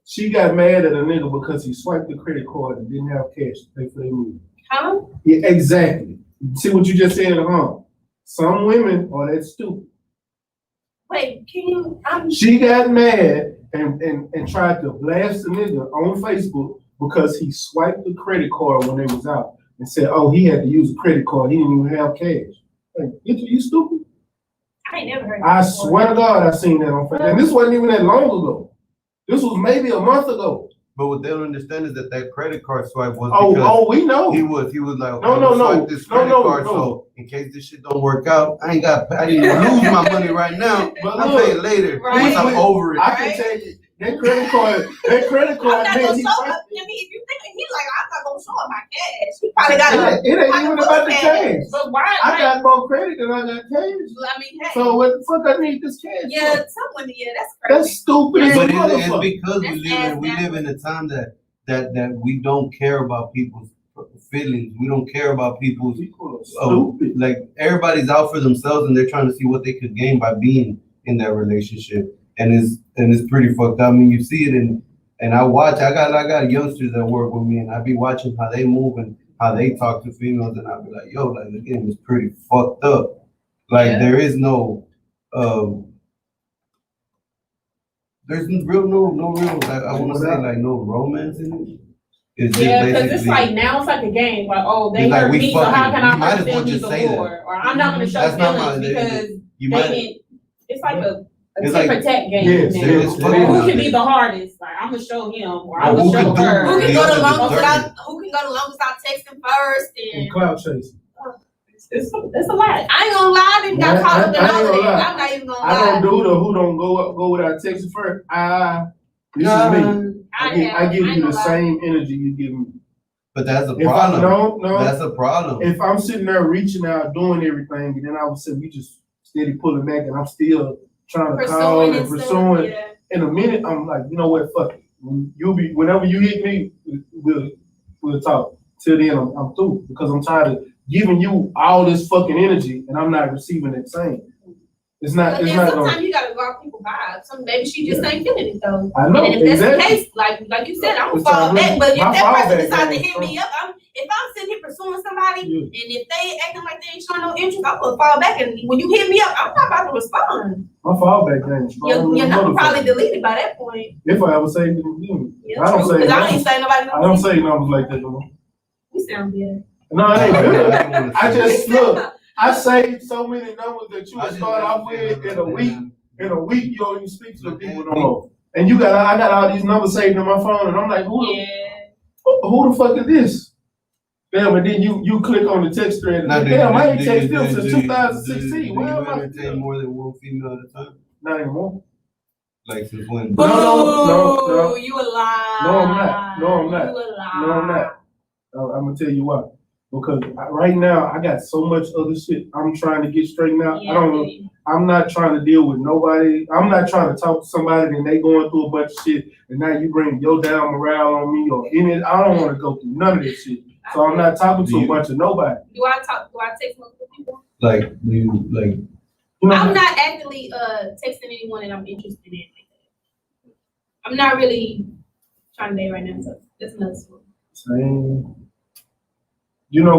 She got mad at a nigga because he swiped the credit card and didn't have cash to pay for their movie. Huh? Yeah, exactly. See what you just said, huh? Some women are that stupid. Wait, can you? She got mad and tried to blast the nigga on Facebook because he swiped the credit card when they was out and said, oh, he had to use a credit card. He didn't even have cash. Like, you stupid? I ain't never heard that I before. swear to God, I seen that on Facebook. And this wasn't even that long ago. This was maybe a month ago. But what they don't understand is that credit card swipe was Oh, we know. he was like, No. swipe this credit card, so in case this shit don't work out, I didn't lose my money right now. But I'll look, pay it later Right. once I'm over it. I can tell you, that credit card, I'm not man, gonna he show swiped up. I mean, if you think he's like, I'm not gonna show up my cash. He probably got it ain't even about the cash. But why? I got more credit than I got cash. I mean, hey. So what the fuck I need this cash Yeah, for? some women, yeah, that's crazy. That's stupid as a But it's motherfucker. because That's we live in a time that that we don't care about people's feelings. We don't care about people's like everybody's out for themselves and they're trying to see what they could gain by being in that relationship. And it's pretty fucked up. I mean, you see it and I got youngsters that work with me and I be watching how they move and how they talk to females and I be like, yo, like again, it's pretty fucked up. Like there is no there's no real like I wanna say like no romance in it. It's just because it's like now it's like a game. Like, oh, they hurt me, so how can I hurt them even more? Or I'm not gonna show feelings because it's like a tit for tat game. Who can be the hardest? Like I'm gonna show him, or I'm gonna show her. Who can go the longest without texting first? And cloud chasing. It's a lot. I ain't gonna lie, I didn't got caught up in all of that. I'm not even gonna lie. I don't do the who don't go without texting first. This is me. I give you the same energy you give me. But that's a problem. No. That's a problem. If I'm sitting there reaching out, doing everything, and then all of a sudden we just steady pulling back, and I'm still trying to call and pursuing. In a minute, I'm like, you know what? Fuck it. Whenever you hit me, we'll talk. Till then, I'm through because I'm tired of giving you all this fucking energy, and I'm not receiving that same. It's not. Sometimes you gotta go off people's vibes. Maybe she just ain't feeling it though. I know. And if that's the case, like you said, I'm gonna fall back. But if that person decides to hit me up, if I'm sitting here pursuing somebody, and if they acting like they ain't showing no interest, I'm gonna fall back. And when you hit me up, I'm not about to respond. My fallback game is strong. Your number probably deleted by that point. If I ever say anything, I don't say. I ain't say nobody. I don't say numbers like that no more. You sound good. No, it ain't good. I just look. I saved so many numbers that you would start off with in a week. In a week, you don't even speak to the people no more. And I got all these numbers saved in my phone, and I'm like, who the fuck is this? Damn, and then you click on the text thread. Damn, I ain't texted them since 2016. Why am I entertain more than one female at a time? Not anymore. Like since when? No. You a lie. No, I'm not. You a lie. No, I'm not. I'm gonna tell you why. Because right now I got so much other shit I'm trying to get straightened out. I'm not trying to deal with nobody. I'm not trying to talk to somebody and they going through a bunch of shit and now you bring your down morale on me or in it. I don't want to go through none of this shit. So I'm not talking to a bunch of nobody. Do I text multiple people? I'm not actively texting anyone that I'm interested in. I'm not really trying to date right now, so that's another story. Same. You know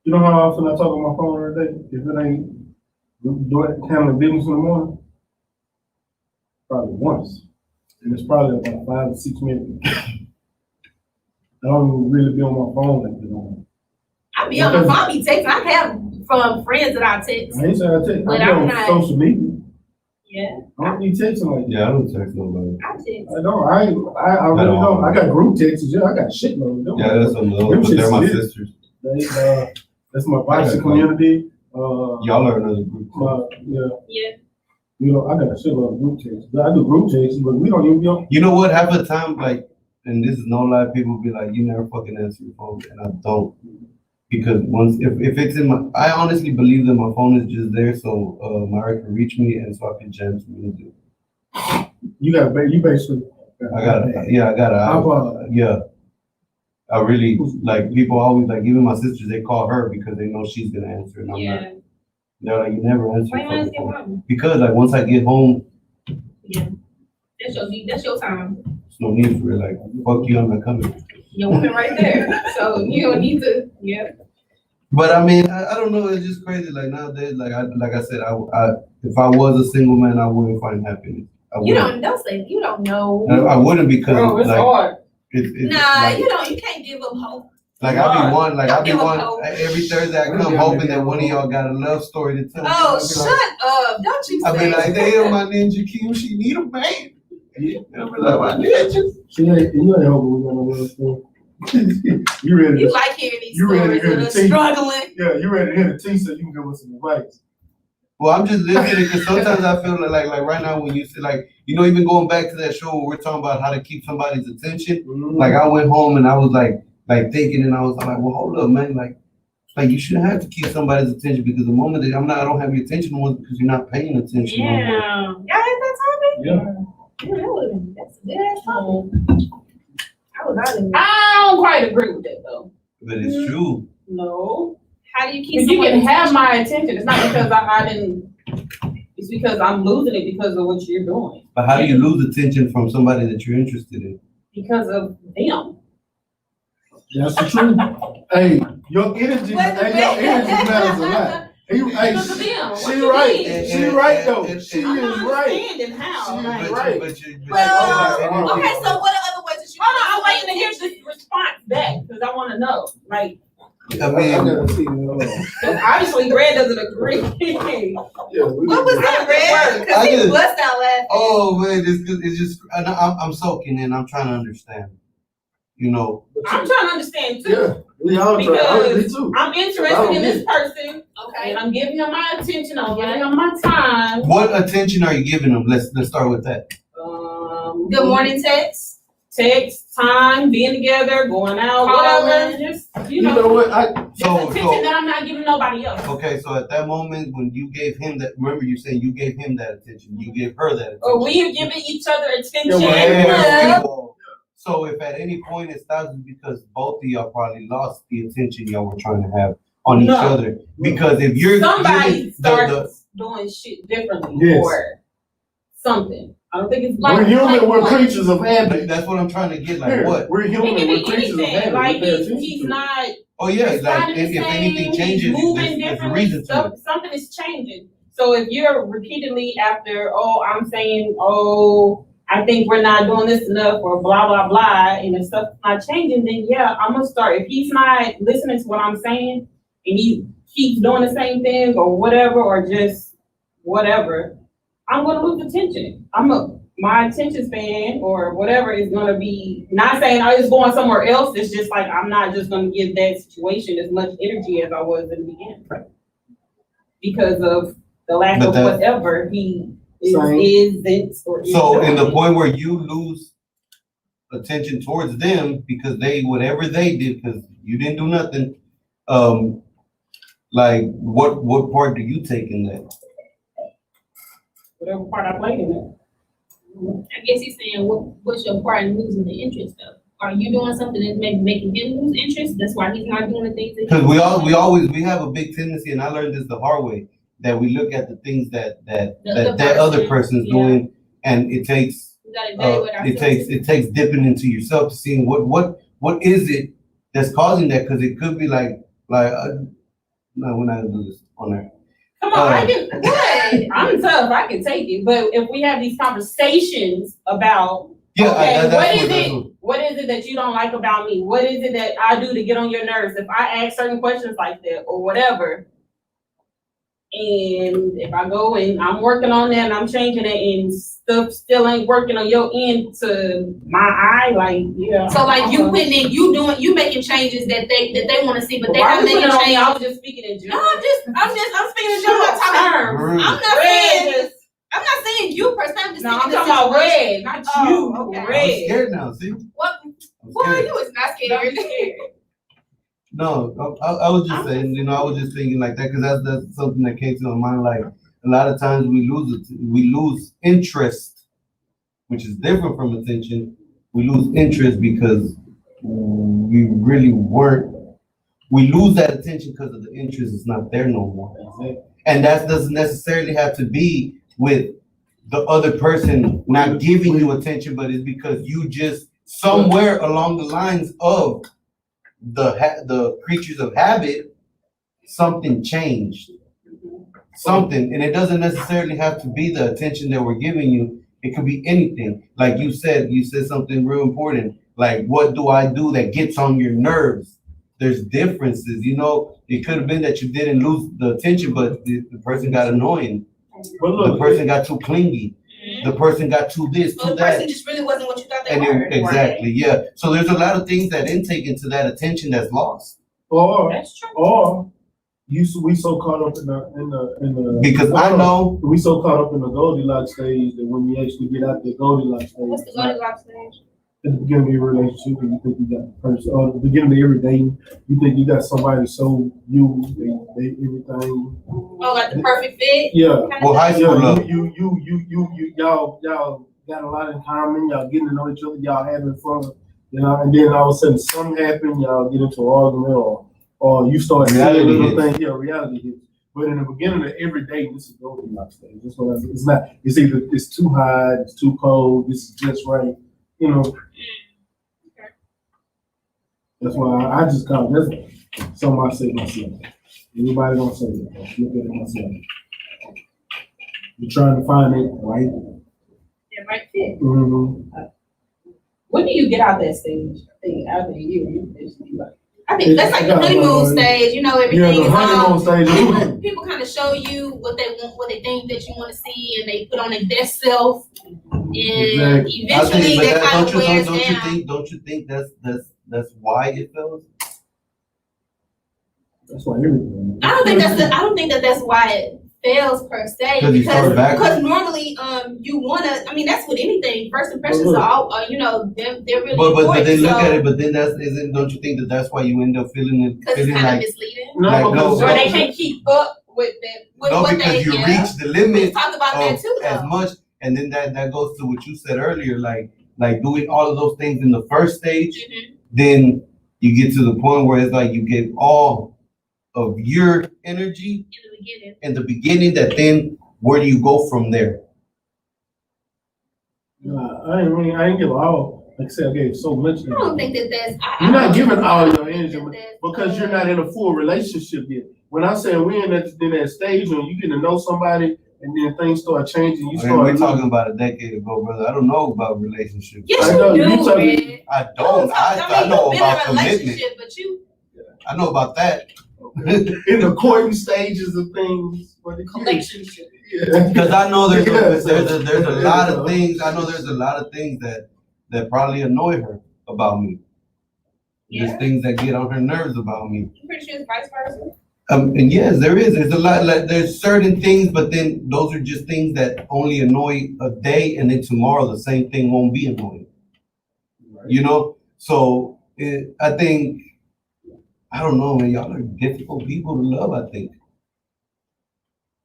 how often I talk on my phone every day? If it ain't handling business in the morning? Probably once. And it's probably about 5 to 6 minutes. I don't even really be on my phone like that. I be on my phone, I be texting. I have from friends that I text. I ain't saying I text. But I'm on social media. Yeah. I don't be texting like that. Yeah, I don't text nobody. I text. I don't. I really don't. I got group texts. Yeah, I got shitloads of them. Yeah, that's some little, but they're my sisters. That's my boxing community. Y'all are another group. Yeah. You know, I got a shitload of group texts. I do group texts, but we don't even be on. You know what? Half the time, like, and this is no lie, people be like, you never fucking answer your phone, and I don't. Because if it's in my, I honestly believe that my phone is just there so Myra can reach me and so I can jam some music. You basically. I really, like, people always, like, even my sisters, they call her because they know she's gonna answer, and I'm not. They're like, you never answer your fucking phone. Because, like, once I get home. Yeah. That's your time. There's no need for it, like, fuck you, I'm not coming. Your woman right there. So you don't need to, But I mean, I don't know, it's just crazy, like, nowadays, like I said, if I was a single man, I wouldn't find happiness. You don't know. I wouldn't because, it's like, hard. Like, you can't give up hope. Like I be one every Thursday I come hoping that one of y'all got a love story to tell. Oh, shut up. Don't you say I be like, damn, my ninja Q, she need a man. Yeah. I be like, my ninja. You ain't hoping we're gonna love story. You like hearing these stories and the struggling. Yeah, you ready to hear the tea so you can give us some advice. Well, I'm just listening because sometimes I feel like right now when you say, like, you know, even going back to that show where we're talking about how to keep somebody's attention, like I went home and I was like thinking and I was like, well, hold up, man, like you shouldn't have to keep somebody's attention because the moment that I don't have your attention was because you're not paying attention. Yeah. Y'all had that topic? Yeah. That's a good topic. I I don't quite agree with that though. But it's true. No. How do you keep If you someone can have my attention, it's not because I didn't, it's because I'm losing it because of what you're doing. But how do you lose attention from somebody that you're interested in? Because of them. That's the truth. Hey, your energy matters a lot. Because of them. She right. She right though. She I'm is not right. understanding how. She Like, is right. Okay, so what are other ways that you hold on, I'm waiting to hear this response back because I want to know. Like, I mean, gotta see. Yeah, obviously, Greg doesn't agree. What was that, Red? Because I he just- bust out laughing. oh man, it's just I'm soaking in. I'm trying to understand. You know, I'm trying to understand too. Yeah, we all try. Me too. I'm interested in this person, Okay. and I'm giving him my attention. I'm giving him my time. what attention are you giving them? Let's start with that. Good morning text. Text, time, being together, going out, whatever. Just You know what? just attention that I'm not giving nobody else. Okay, so at that moment when you gave him that, remember you saying you gave him that attention, you gave her that attention. Or we've given each other attention. Yeah. So if at any point it stops, it's because both of y'all probably lost the attention y'all were trying to have on each other. Because if you're Somebody giving starts doing shit differently Yes. or something. I don't think it's We're human. We're creatures of habit. that's what I'm trying to get. Like Here, what? We're It human. can We're be creatures of anything. habit. Like We pay attention he's to it. not. Oh yeah, It's like not if the anything same, changes, he's moving there's a differently. reason to it. Something is changing. So if you're repeatedly after, I'm saying, I think we're not doing this enough, or blah blah blah, and if stuff's not changing, then yeah, I'm gonna start. If he's not listening to what I'm saying, and he keeps doing the same thing or whatever, or just whatever, I'm gonna lose attention. My attention span or whatever is gonna be, not saying I was going somewhere else, it's just like I'm not just gonna give that situation as much energy as I was in the beginning. Because of the lack But of that- whatever he Same. isn't or is So in the doing. point where you lose attention towards them because whatever they did, because you didn't do nothing, like what part do you take in that? Whatever part I played in it. I guess he's saying, what's your part in losing the interest of? Are you doing something that's maybe making him lose interest? That's why he's not doing the things that. Because we have a big tendency, and I learned this the hard way, that we look at the things that other person's doing, and it takes We gotta evaluate ourselves. it takes dipping into yourself to see what is it that's causing that, because it could be like no, we're not gonna do this on there. Come on, I'm tough, I can take it, but if we have these conversations about, what is it that you don't like about me? What is it that I do to get on your nerves? If I ask certain questions like that or whatever, and if I go and I'm working on that and I'm changing it and stuff still ain't working on your end to my eye, like, yeah. So like you putting in, you making changes that they want to see, but they Why not you putting making it on me? changes. I was just speaking in No, general. I'm speaking in general. I'm talking. Really? I'm not saying you personally. I'm just No, I'm speaking talking about situation. Red, not Oh, you. okay. I'm Red. scared now. See, What? I'm Boy, scared. you was not Don't scared. be scared. No, I was just saying, I was just thinking like that, because that's something that came to my mind. Like a lot of times we lose interest, which is different from attention. We lose interest because we really weren't. We lose that attention because of the interest is not there no more, and that doesn't necessarily have to be with the other person not giving you attention, but it's because you just somewhere along the lines of the creatures of habit, something changed. Something, and it doesn't necessarily have to be the attention that we're giving you. It could be anything. Like you said something real important. Like, what do I do that gets on your nerves? There's differences, It could have been that you didn't lose the attention, but the person got annoying. But The look, person got too clingy. The person got too this, So too the person that. just really wasn't what you thought they And were. exactly, yeah. So there's a lot of things that intake into that attention that's lost. or That's true. we so caught up in the Because I know we so caught up in the Goldilocks stage that when you actually get out the Goldilocks stage, What's the Goldilocks stage? at the beginning of your relationship, and you think you got the person, or at the beginning of every day, you think you got somebody so you, they everything. Oh, like the perfect fit. Yeah. well, high school Yeah, love. y'all got a lot in common. Y'all getting to know each other. Y'all having fun. You know, and then all of a sudden something happened, y'all get into an argument or you start saying Reality little hits. things, reality hits. But in the beginning of every day, this is Goldilocks stage. That's what it's not. It's either it's too hot, it's too cold, this is just right. You know. That's why I just call it. That's something I say myself. Anybody don't say that. I look at it myself. You're trying to find it right. It might fit. Mm-hmm. When do you get out that stage? I think after a year, you like. I think that's like the honeymoon stage, you know, everything Yeah, the honeymoon stage. people kind of show you what they want, what they think that you want to see, and they put on their best self, and Exactly. eventually that kind of wears don't you down. think? Don't you think that's why it fails? That's why everything. I don't think that's why it fails per se, because normally you wanna. I mean, that's with anything. First impressions are all you know they're really But important. then look at it. But then don't you think that's why you end up feeling Because it's kind of like misleading. No, Or they can't keep up with that. With no, what because they, you yeah. reach the We limit talk about that too, as though. much, and then that goes to what you said earlier, like doing all of those things in the first stage, then you get to the point where it's like you give all of your energy in the beginning. That then where do you go from there? I ain't give all. Like I said, I gave so much. I don't think that that's. You're not giving all your energy that's, because you're not in a full relationship yet. When I say we're in that stage when you get to know somebody and then things start changing, you start. We're talking about a decade ago, brother. I don't know about relationships. Yes, I know, you you do, talking- Red. I don't. I know you've about been in a commitment. relationship, but you. I know about that. in the courting stages of things. Relationship. Yeah. Because I know there's Yeah. a lot of things. I know there's a lot of things that probably annoy her about me. Yeah. There's things that get on her nerves about me. I'm pretty sure it's vice versa. And yes, there is. There's a lot. Like, there's certain things, but then those are just things that only annoy a day, and then tomorrow the same thing won't be annoying. Right. You know. So I think I don't know, man. Y'all are difficult people to love. I think.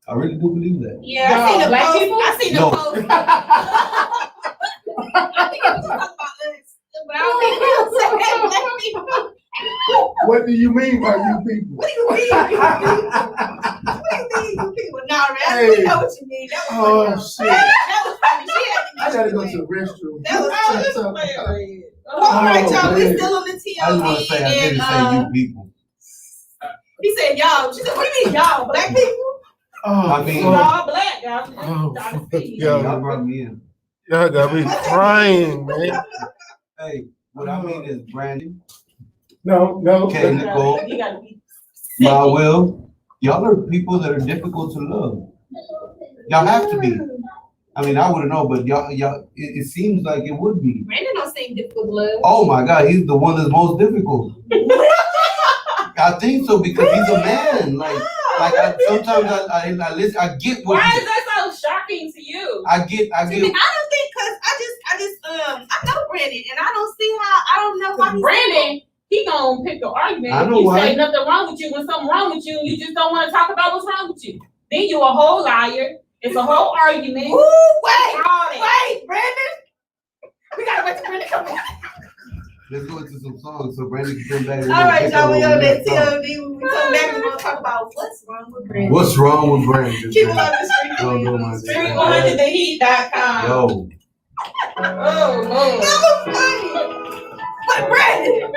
I really do believe that. Yeah, I seen the black post. people? I seen the No. post. I think it was talking about us, but I don't think it was saying black people. What do you mean by you people? What do you mean? What do you mean, you people? Nah, man, I really know what you mean. That was Oh funny. shit! That was funny. She had I gotta go to the restroom. That was Oh, all right, y'all. We man. still on the I just want to TLD, say I didn't say and you people. he said y'all. She said, "What do you mean y'all? Black people?" Oh, I mean- We're all black, y'all. Oh, Y'all yeah. brought me in. Y'all got me crying, man. Hey, what I mean is Brandon, No. Okay, Nicole, You gotta be. my Will, y'all are people that are difficult to love. Y'all have to be. I mean, I wouldn't know, but y'all, it seems like it would be. Brandon don't seem difficult to love. Oh my God, he's the one that's most difficult. I think so because he's a man. Sometimes I listen. I get what. Why is that so shocking to you? I get. I don't think because I know Brandon and I don't see how I don't know why he's Brandon, he gonna pick an argument. I If know you why. say nothing wrong with you when something wrong with you, you just don't want to talk about what's wrong with you. Then you a whole liar. It's a whole argument. Ooh, wait, All that. wait, Brandon. We gotta wait till Brandon come back. Let's go into some songs so Brandon can come back. All right, y'all, we on that too. TLD. When we come back, we're gonna talk about what's wrong with Brandon. What's wrong with Brandon? Keep it on the Don't know my street. name. StreetQuuenz.com. Yo, Oh, Lord. That was funny. But Brandon,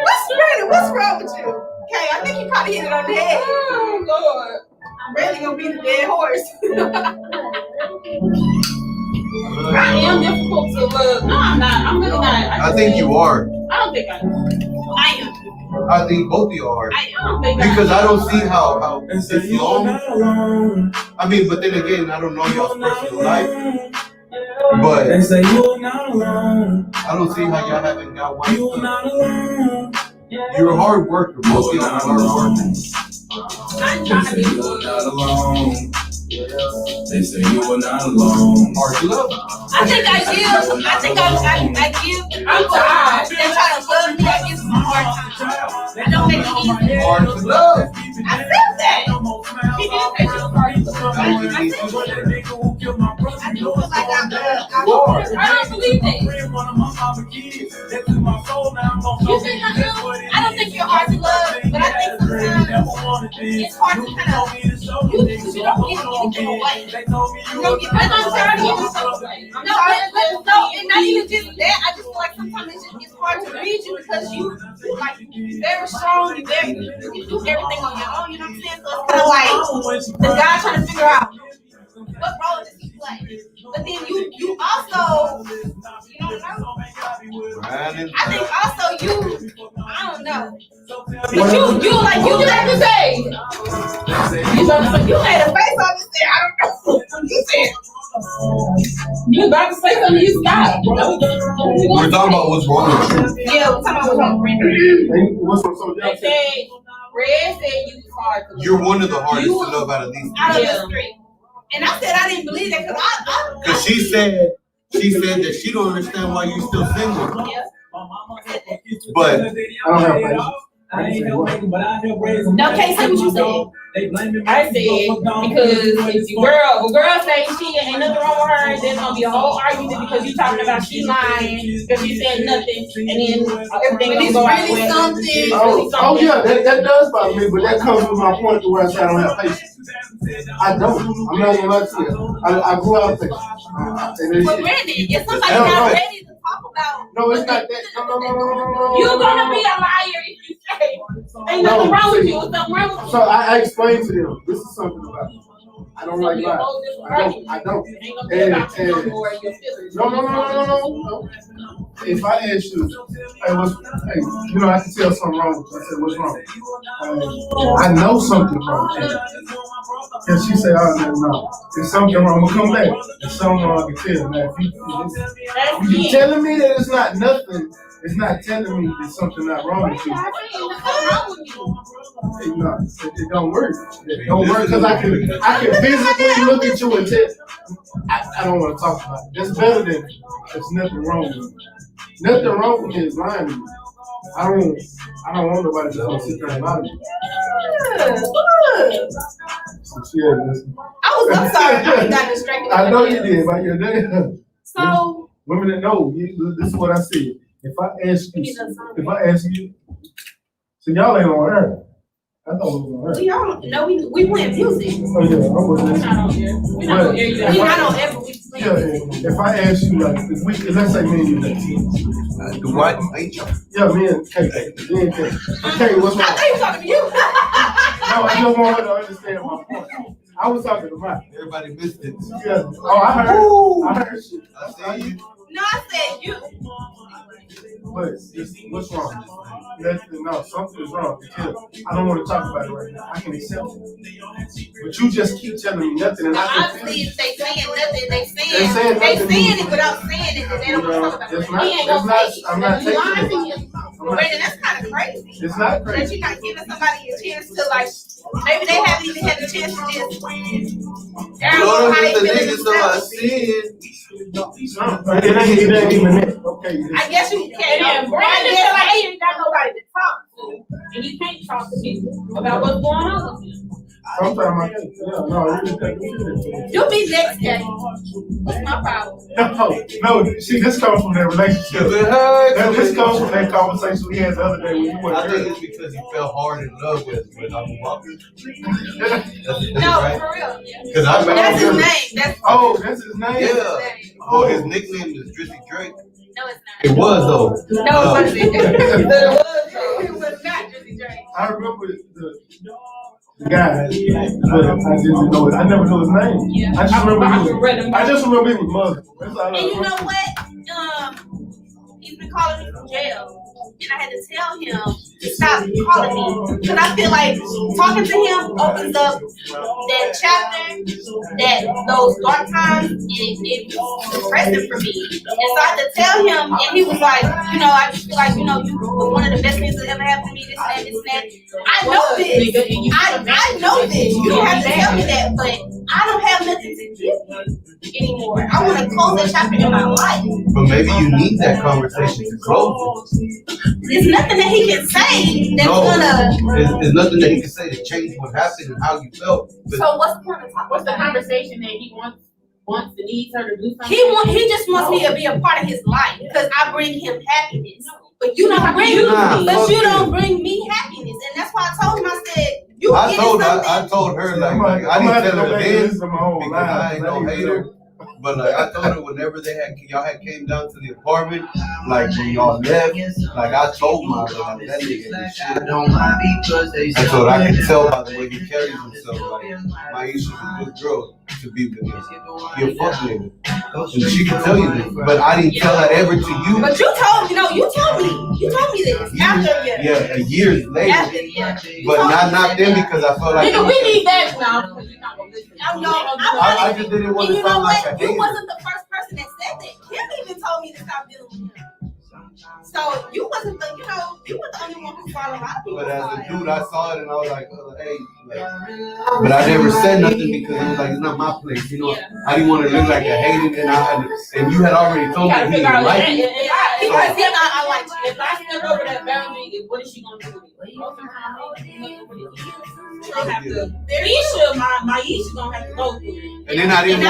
what's wrong with you? Okay, I think you probably hit it on the head. Oh, Lord. Brandon gonna be the dead horse. I am difficult to love. No, I'm not. I'm really not. I think you are. I don't think I am. I am. I think both of you are. I don't think Because I I don't see how it's long. I mean, but then again, I don't know y'all's personal life. But They say you're not alone. I don't see how y'all haven't got one. You're not alone. You're a hard worker. Both of y'all are hard workers. I'm They trying to say be you are not alone. They say you are not alone. Hard to love. I think I give. I think I give. I'm tired. They're trying to love me. I give some hard time. I don't make it easy. Hard to love. I feel that. He did say she was hard to love. I do feel like I I don't believe that. I don't think you're hard to love, but I think sometimes it's hard to kind of, you don't get away. You don't get, I'm sorry, no, and not even just that, I just feel like sometimes it's hard to read you because you like, you're very strong, you can do everything on your own, you know what I'm saying? So it's kind of like the guy trying to figure out what role does he play. But then you also, you don't know. I think also I don't know. But you like, you have to say. You made a face off and said, I don't know. You said. You about to say something, you stop. We're talking about what's wrong with you. Yeah, we're talking about what's wrong with What's wrong? They said, Red said you was hard to love. You're one of the hardest to love out of these out of people. the street. And I said I didn't believe that Because she said that she don't understand why you still single. Yeah. But I don't have patience. No, can't say what you said. I said, because if your girl say she ain't nothing wrong with her, there's gonna be a whole argument because you talking about she lying, because she said nothing, and then everything gonna go out Really with something. Oh yeah, that does bother me, but that comes with my point to where I say I don't have patience. I don't. I'm not gonna lie to you. I grew out there. But granted, if somebody's not ready to talk about, No, it's not that. No. You're gonna be a liar if you say ain't nothing wrong with you, something wrong with you. So I explained to them, this is something about me. I don't like lying. I don't. Ain't gonna be about you no more, your feelings. No. If I ask you, hey, you know, I can tell something wrong with you. I said, what's wrong? I know something's wrong. And she said, oh, no. There's something wrong. I'm gonna come back. There's something wrong, I can tell. Now, if you telling me that it's not nothing, it's not telling me there's something not wrong with you. No, it don't work. It don't work because I can physically look at you and tell. I don't want to talk about it. That's better than there's nothing wrong with me. Nothing wrong with me is lying to me. I don't want nobody to sit there and lie to me. I'm sorry, I got distracted. I know you did, but you're there. So women that know, this is what I said. If I ask you, so y'all ain't on air. I thought we was on air. y'all know we playing music. Oh yeah, I was listening. We're not on air. We not on every week. Yeah, if I ask you like, let's say me and you, the white ain't you? yeah, me and Kate, Kate, what's I wrong? thought you were talking to you. No, I just want her to understand my point. I was talking to Mike. Everybody missed it. Yeah. Oh, I heard shit. I see you. No, I said you. But what's wrong? No, something is wrong. I don't want to talk about it right now. I can accept it. But you just keep telling me nothing, and I can feel Obviously, it. if they saying nothing, they saying saying it without saying it, then they don't want to talk about it. I'm not taking it. Brandon, that's kind of crazy. It's not That crazy. you're not giving somebody a chance to like, maybe they haven't even had a chance to just. Lord, the niggas know I see it. It ain't even it. Okay. I guess you can't. And Brandon said like he ain't got nobody to talk to, and you can't talk to people about what's going on with you. Sometimes I think, no, You be next day. What's my problem? no. See, this comes from that relationship. This comes from that conversation we had the other day when you I were think it's because you fell hard in love with Abu Bakr. No, for real. Because I That's his remember. name. That's That's his name? Yeah. Oh, his nickname is Drizzy Drake. No, it's not. It was though. No, it wasn't. It was not Drizzy Drake. I remember the guy, but I didn't know it. I never knew his name. Yeah. I just remember he was Muslim. That's all I And you remember. know what? He's been calling me from jail. And I had to tell him to stop calling me. Because I feel like talking to him opens up that chapter, those dark times, and it's depressing for me. And so I had to tell him, and he was like, you know, I just feel like, you know, you were one of the best things that ever happened to me, this and that, this and that. I know this. I know this. You don't have to tell me that, but I don't have nothing to give you anymore. I want to close that chapter in my life. But maybe you need that conversation to close. There's nothing that he can say that's gonna. There's nothing that he can say to change what happened and how you felt. But So what's the point of talking? What's the conversation that he wants wants and needs her to do something. He just wants me to be a part of his life because I bring him happiness. But you don't bring me happiness, and that's why I told him. I said you. I told her like I didn't tell her then because I ain't no hater. But like I told her whenever y'all had came down to the apartment, like when y'all left, like I told my like that nigga ain't shit. I told her I could tell by the way he carries himself. Like Maisha's a good girl to be with him. You're a fuck nigga. And she can tell you this. But I didn't tell that ever to you. But you told me, you told me this after years later. But not then because I felt like nigga, we need that now. I just didn't want to sound like a hater. You wasn't the first person that said that. Kim even told me to stop dealing with him. So you wasn't the, you were the only one who followed my people. But as a dude, I saw it and I was like, hey, but I never said nothing because it was like, it's not my place, I didn't want to look like a hater, and you had already told me he didn't like it. Because then I like you. If I step over that boundary, what is she gonna do with it? Maisha gonna have to go through it. And then I didn't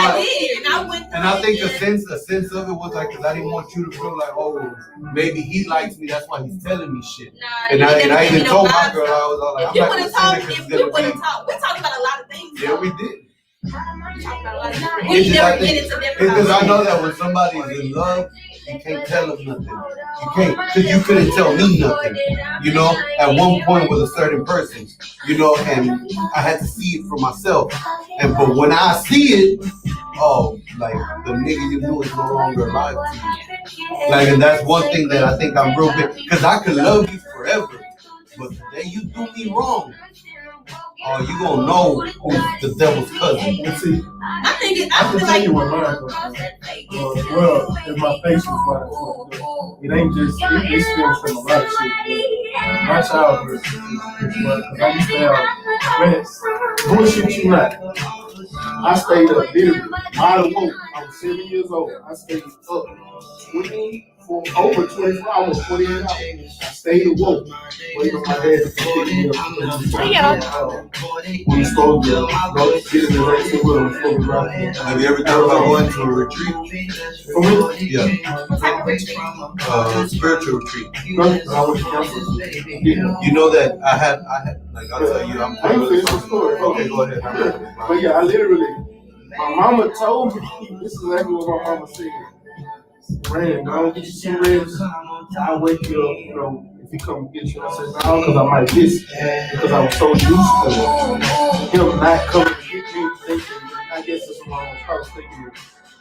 want. And I think a sense of it was like, because I didn't want you to feel like, oh, maybe he likes me, that's why he's telling me shit. And I even told my girl, I was all like, if you would have talked, we talked about a lot of things. Yeah, we did. We never get into different. Because I know that when somebody's in love, you can't tell them nothing. You can't, because you couldn't tell me nothing. At one point with a certain person, and I had to see it for myself. But when I see it, like the nigga you knew is no longer alive to you. Like, and that's one thing that I think I'm real big, because I could love you forever, but the day you do me wrong, you gonna know who's the devil's cousin. See, I can tell you what mine was. Well, if my face was mine, it ain't just, it stems from a lot of shit. My childhood, because I used to have friends, bullshit you not. I stayed up literally, wide awake. I was 7 years old. I stayed up for over 24 hours, 48 hours. I stayed awoke, waiting on my dad to pick me up. When he supposed to get in the race with him, have you ever thought about going to a retreat? For me? Yeah. Spiritual retreat. I went to counseling. You know that I had, like, I'll tell you, I'm finish the story. Okay, go ahead. But yeah, I literally, my mama told me, this is exactly what my mama said. Ran, go get you some rest. I'll wake you up, if he come get you. I said, no, because I might miss it. Because I was so used to him not coming to get me, thinking, I guess that's what I was thinking.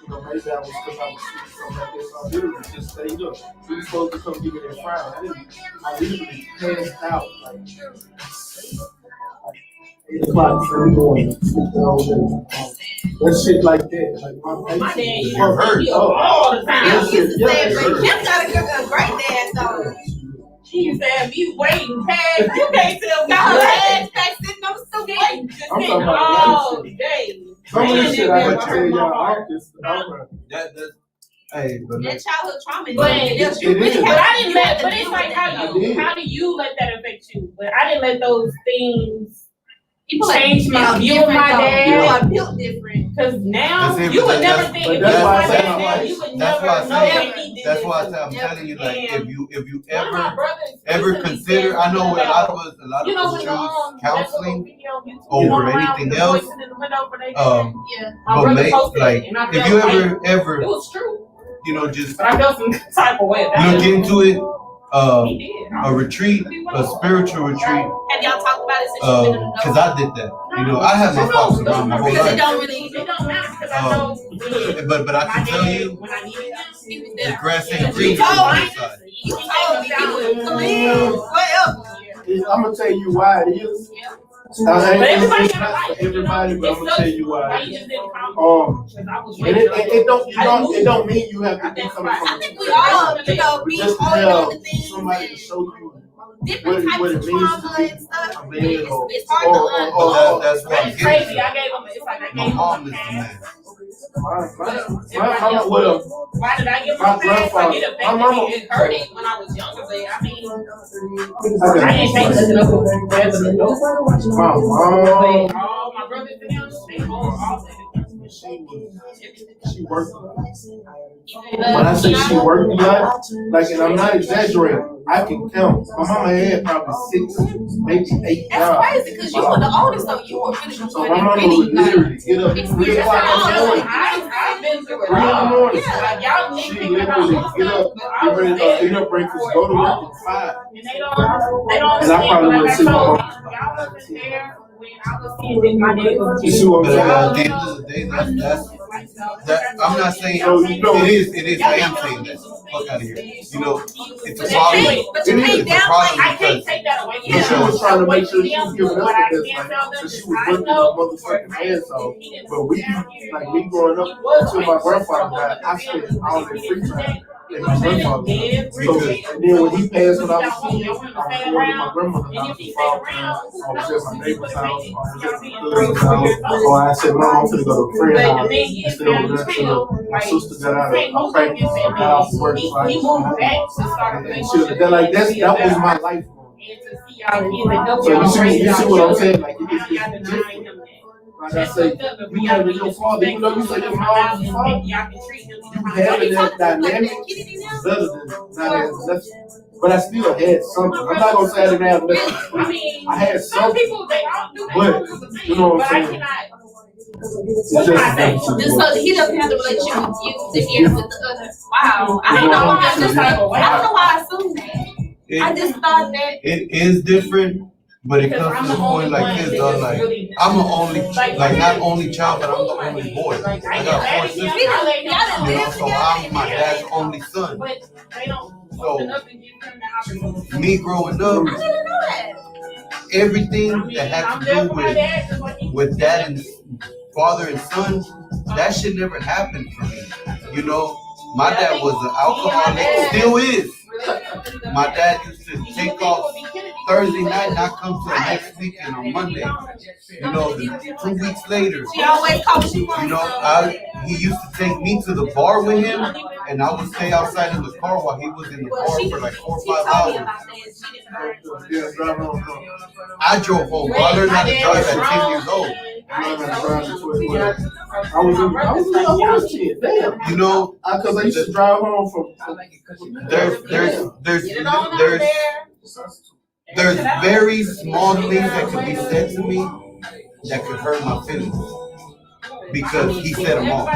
Maybe that was because I was seeing something like this. I literally just stayed up. He was supposed to come give me that Friday. I literally passed out like 8 o'clock, so we going to sleep the whole day. That shit like that. Like my dad face hurt all the time. Kim got a great dad, though. She used to have me waiting past. You can't tell me. Ass back sitting on the sofa. Just sitting all day. Some of this shit I had to tell y'all off this. Hey, but that childhood trauma. But I didn't let. But it's like how do you let that affect you? But I didn't let those things change my view of my dad. People are built different. Because now you would never think if you was my dad, you would never know that he did. That's why I'm telling you, like, if you ever consider, I know a lot of us choose counseling over anything else. But if you ever, it was true. Just but I felt some type of way. Look into it. A retreat, a spiritual retreat. Have y'all talked about it since you've been in the because I did that. I have my thoughts around my whole because life. it don't matter because I know. But I can tell you, when I needed him, the grass ain't green on the other side. You told me I'm gonna tell you why it is. It's not for everybody, but I'm gonna tell you why. It don't mean you have to do something. I think we all, just to have somebody to show you different types of trauma and stuff. It's hard to That's why it's crazy. I gave him. It's like I gave him. mom is the man. Why did I give him a pass? I get a pass. It hurt it when I was younger, but I mean, I didn't take nothing up with all my brothers and them, they all said it. she worked a lot. When I say she worked a lot, like, and I'm not exaggerating, I can count. My mama had probably 6, maybe 8 That's jobs. crazy, because you were the oldest, so you were really So my mama would literally get up 3 o'clock in the morning. I've been through it 3 in the all. morning. Like, y'all She nitpicking literally about get up, get ready to eat her breakfast, go to work at 5. And they don't And I probably like would I sit told home. you, y'all wasn't there when I was seeing my neighbors. You see what But I'm at the end of the day, that I'm not saying it is. I am saying that. Fuck out of here. You know, it's a problem. But It you is. can't It's a problem I can't because take that away. Yeah, she was trying to make sure she was giving us What I the can best tell life. them So she is was I working her know motherfucking ass off. But we, like me growing up, until my grandfather died, I spent all that free time at my grandfather's house. So, and then when he passed when I was 2, I was going to my grandmother's house for fall time. I was at my neighbor's house, I was at my cousin's house. Or I said, Mom, I'm finna go to a friend's house and stay over there till my sister got out of practice, I got off work, so I used to come home. And she was, like, that was my life. So you see what I'm saying? Like, it's different. Like I say, you having your father, even though you say your mom was your father, you having that dynamic is better than not having nothing. But I still had something. I'm not gonna say I didn't have nothing. I had Some something. people, they all do But, you know what I'm saying? Just so he doesn't have the relationship with you that he has with the others. Wow. I don't know why I just I don't know why I assumed that. I just thought that it is different, but it comes to the point like this, though, like I'm an only, like not only child, but I'm the only boy. I got 4 sisters, you know, so I'm my dad's only son. So me growing up, I didn't know that. everything that had to do with dad and father and son, that shit never happened for me. You know, my dad was an alcoholic, still is. My dad used to take off Thursday night, not come till next weekend on Monday. You know, 2 weeks later, She always calls you you know, he used to take me to the bar with him, and I would stay outside in the car while he was in the bar for like 4 or 5 hours. I drove home, bro. I learned how to drive at 10 years old. I was in a wheelchair, damn. You know, because I used to drive home from. There's very small things that could be said to me that could hurt my feelings because he said them all.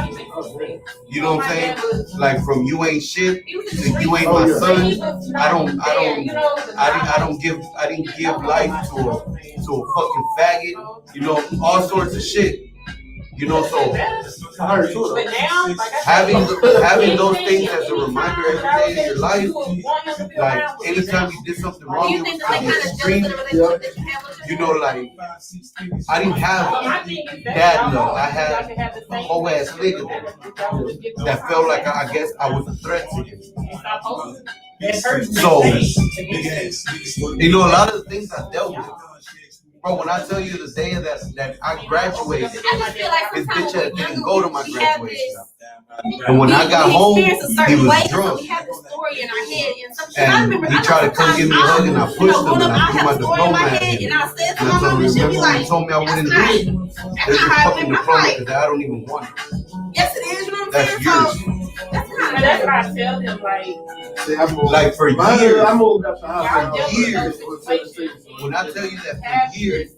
You know what I'm saying? Like from you ain't shit to you ain't my son. I didn't give life to a fucking faggot. You know, all sorts of shit. You know, so having those things as a reminder every day of your life, like anytime you did something wrong, it was kind of extreme. You know, like I didn't have dad love. I had a whole ass nigga that felt like I guess I was a threat to him. So, you know, a lot of the things I dealt with. Bro, when I tell you the day that I graduated, his bitch didn't go to my graduation. And when I got home, he was drunk. And he tried to come give me a hug, and I pushed him, and I threw my diploma at him. And I told him, remember when you told me I wouldn't do it? There's your fucking diploma, because I don't even want it. Yes, it is. You know what I'm That's saying? yours. That's what I tell him, Like for years. I moved up the house. Years. When I tell you that for years,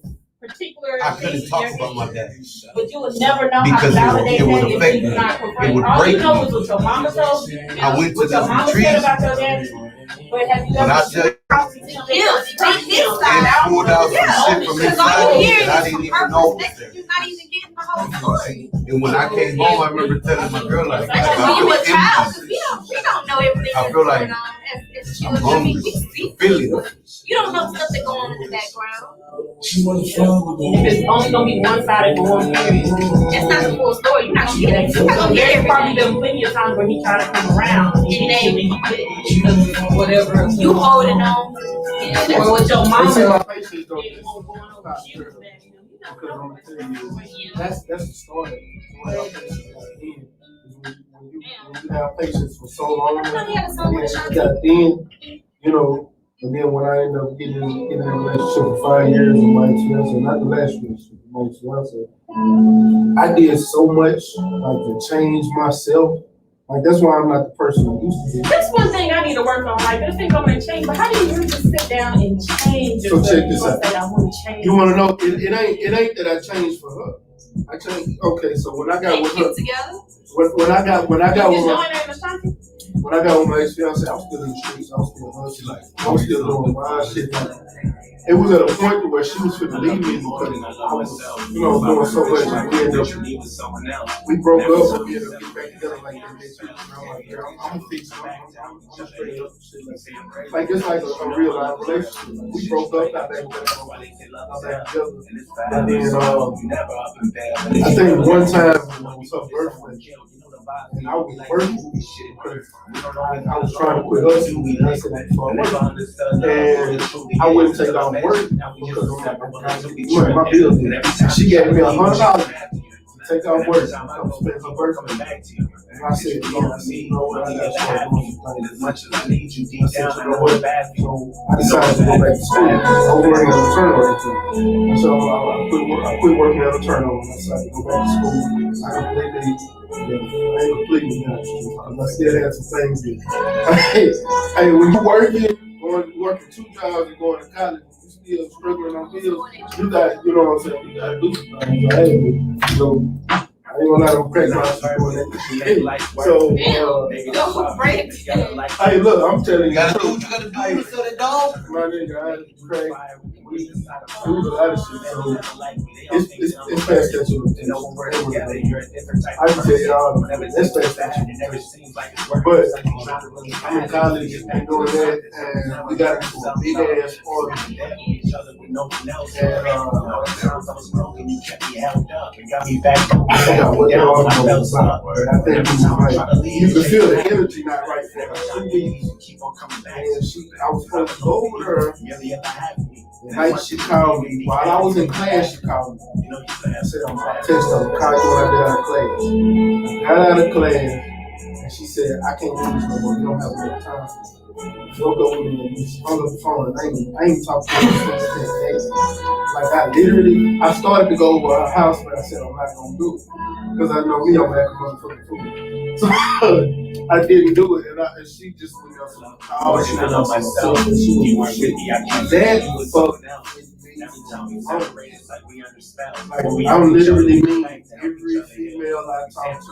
I couldn't talk about my dad. But you would never know because how to validate it would that affect if me. you not It would all break you know me. is what your mama told you. I went to what your this mama retreat. said about your dad. But have you When I ever tell you, it pulled out some shit from inside me that I didn't even know was there. You're not even getting the whole story. And when I came home, I remember telling my girl, like When I you feel a child, empty. we don't know everything I that's feel like going on as I'm children. hungry. We Feeling. you don't know stuff that's going on in the background. if it's only gonna be one sided for one period. That's not the full story. You're not gonna get it. You're not gonna get There's probably everything. been plenty of times where he tried to come around and then whatever You holding on. Yeah, or with your They mama. say my patience don't It won't go on over stop. shoes. Because I'm gonna tell you, that's the story. When you have patience for so long, I thought he had a son with a then, you know, And then when I ended up getting in a relationship for 5 years with my ex-fiance, not the last relationship, with my ex-fiance, I did so much like to change myself. Like that's why I'm not the person I used to be. That's one thing I need to work on. Like, this thing I'm gonna change, but how do you really just sit down and change So yourself? check this out. Say, I want to change. You want to know? It ain't that I changed for her. I changed. Okay, so when I got with her, together. when I got with You when I got with my ex-fiance, I was still in the streets. I was still hustling. I was still doing wild shit. It was at a point where she was finna leave me because I was, doing so much. We broke up. We ended up getting back together like that next week. And I'm like, girl, I'm gonna fix something. I'm straight up shit. Like it's like a real life relationship. We broke up, got back together. And then I think one time when it was her birthday, and I was working because I was trying to quit hustling. And I said, and I wouldn't take off work because I'm like, my bills. She gave me $100 to take off work. I was spending her birthday. And I said, you know what, I got to start doing as much as I need you deep down. So I decided to go back to school. I was working at a turnover too. So I quit working at a turnover. I decided to go back to school. I ain't completely honest. I still had some things that, hey, when you working 2 jobs and going to college, you still struggling on bills, you got, you know what I'm saying, you got to do some things. I ain't gonna let them crack my doing that. So, hey, look, I'm telling you, gotta do what you gotta do so they don't. my nigga, I had to crack. We was a lot of shit, so it's past that shit. I can tell y'all, it's past that shit. But I'm in college and doing that, and we got into a big ass party. I forgot what they all about, but I think you can feel the energy not right for her. And I was supposed to go with her. The night she called me, while I was in class, she called me. I said, I'm gonna text her, I'll call you when I get out of class. Got out of class, and she said, I can't do this no more, you don't have enough time. Woke up with me and just hung up the phone, and I ain't talking to her since Like I started to go over her house, but I said, I'm not gonna do it. Because I know me, I'm gonna have to motherfucking food. So I didn't do it, and she just went up to the house. She was myself, and she was that fucked I'm literally mean every female I talk to.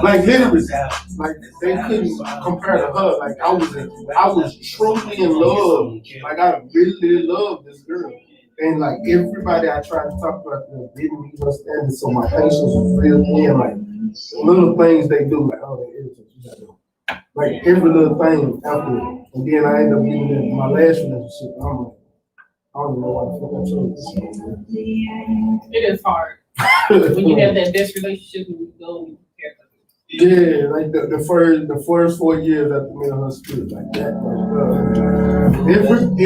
Like literally, like they couldn't compare to her. Like I was truly in love. Like I really love this girl. And like everybody I tried to talk about didn't understand it, so my patience was real thin. Like little things they do, like oh, they irritate you. Like every little thing after it. And then I ended up getting in my last relationship. I'm like, I don't even know why the fuck I chose. It is hard. When you have that best relationship and you go and you care. Yeah, like the first 4 years after me and her split, like that.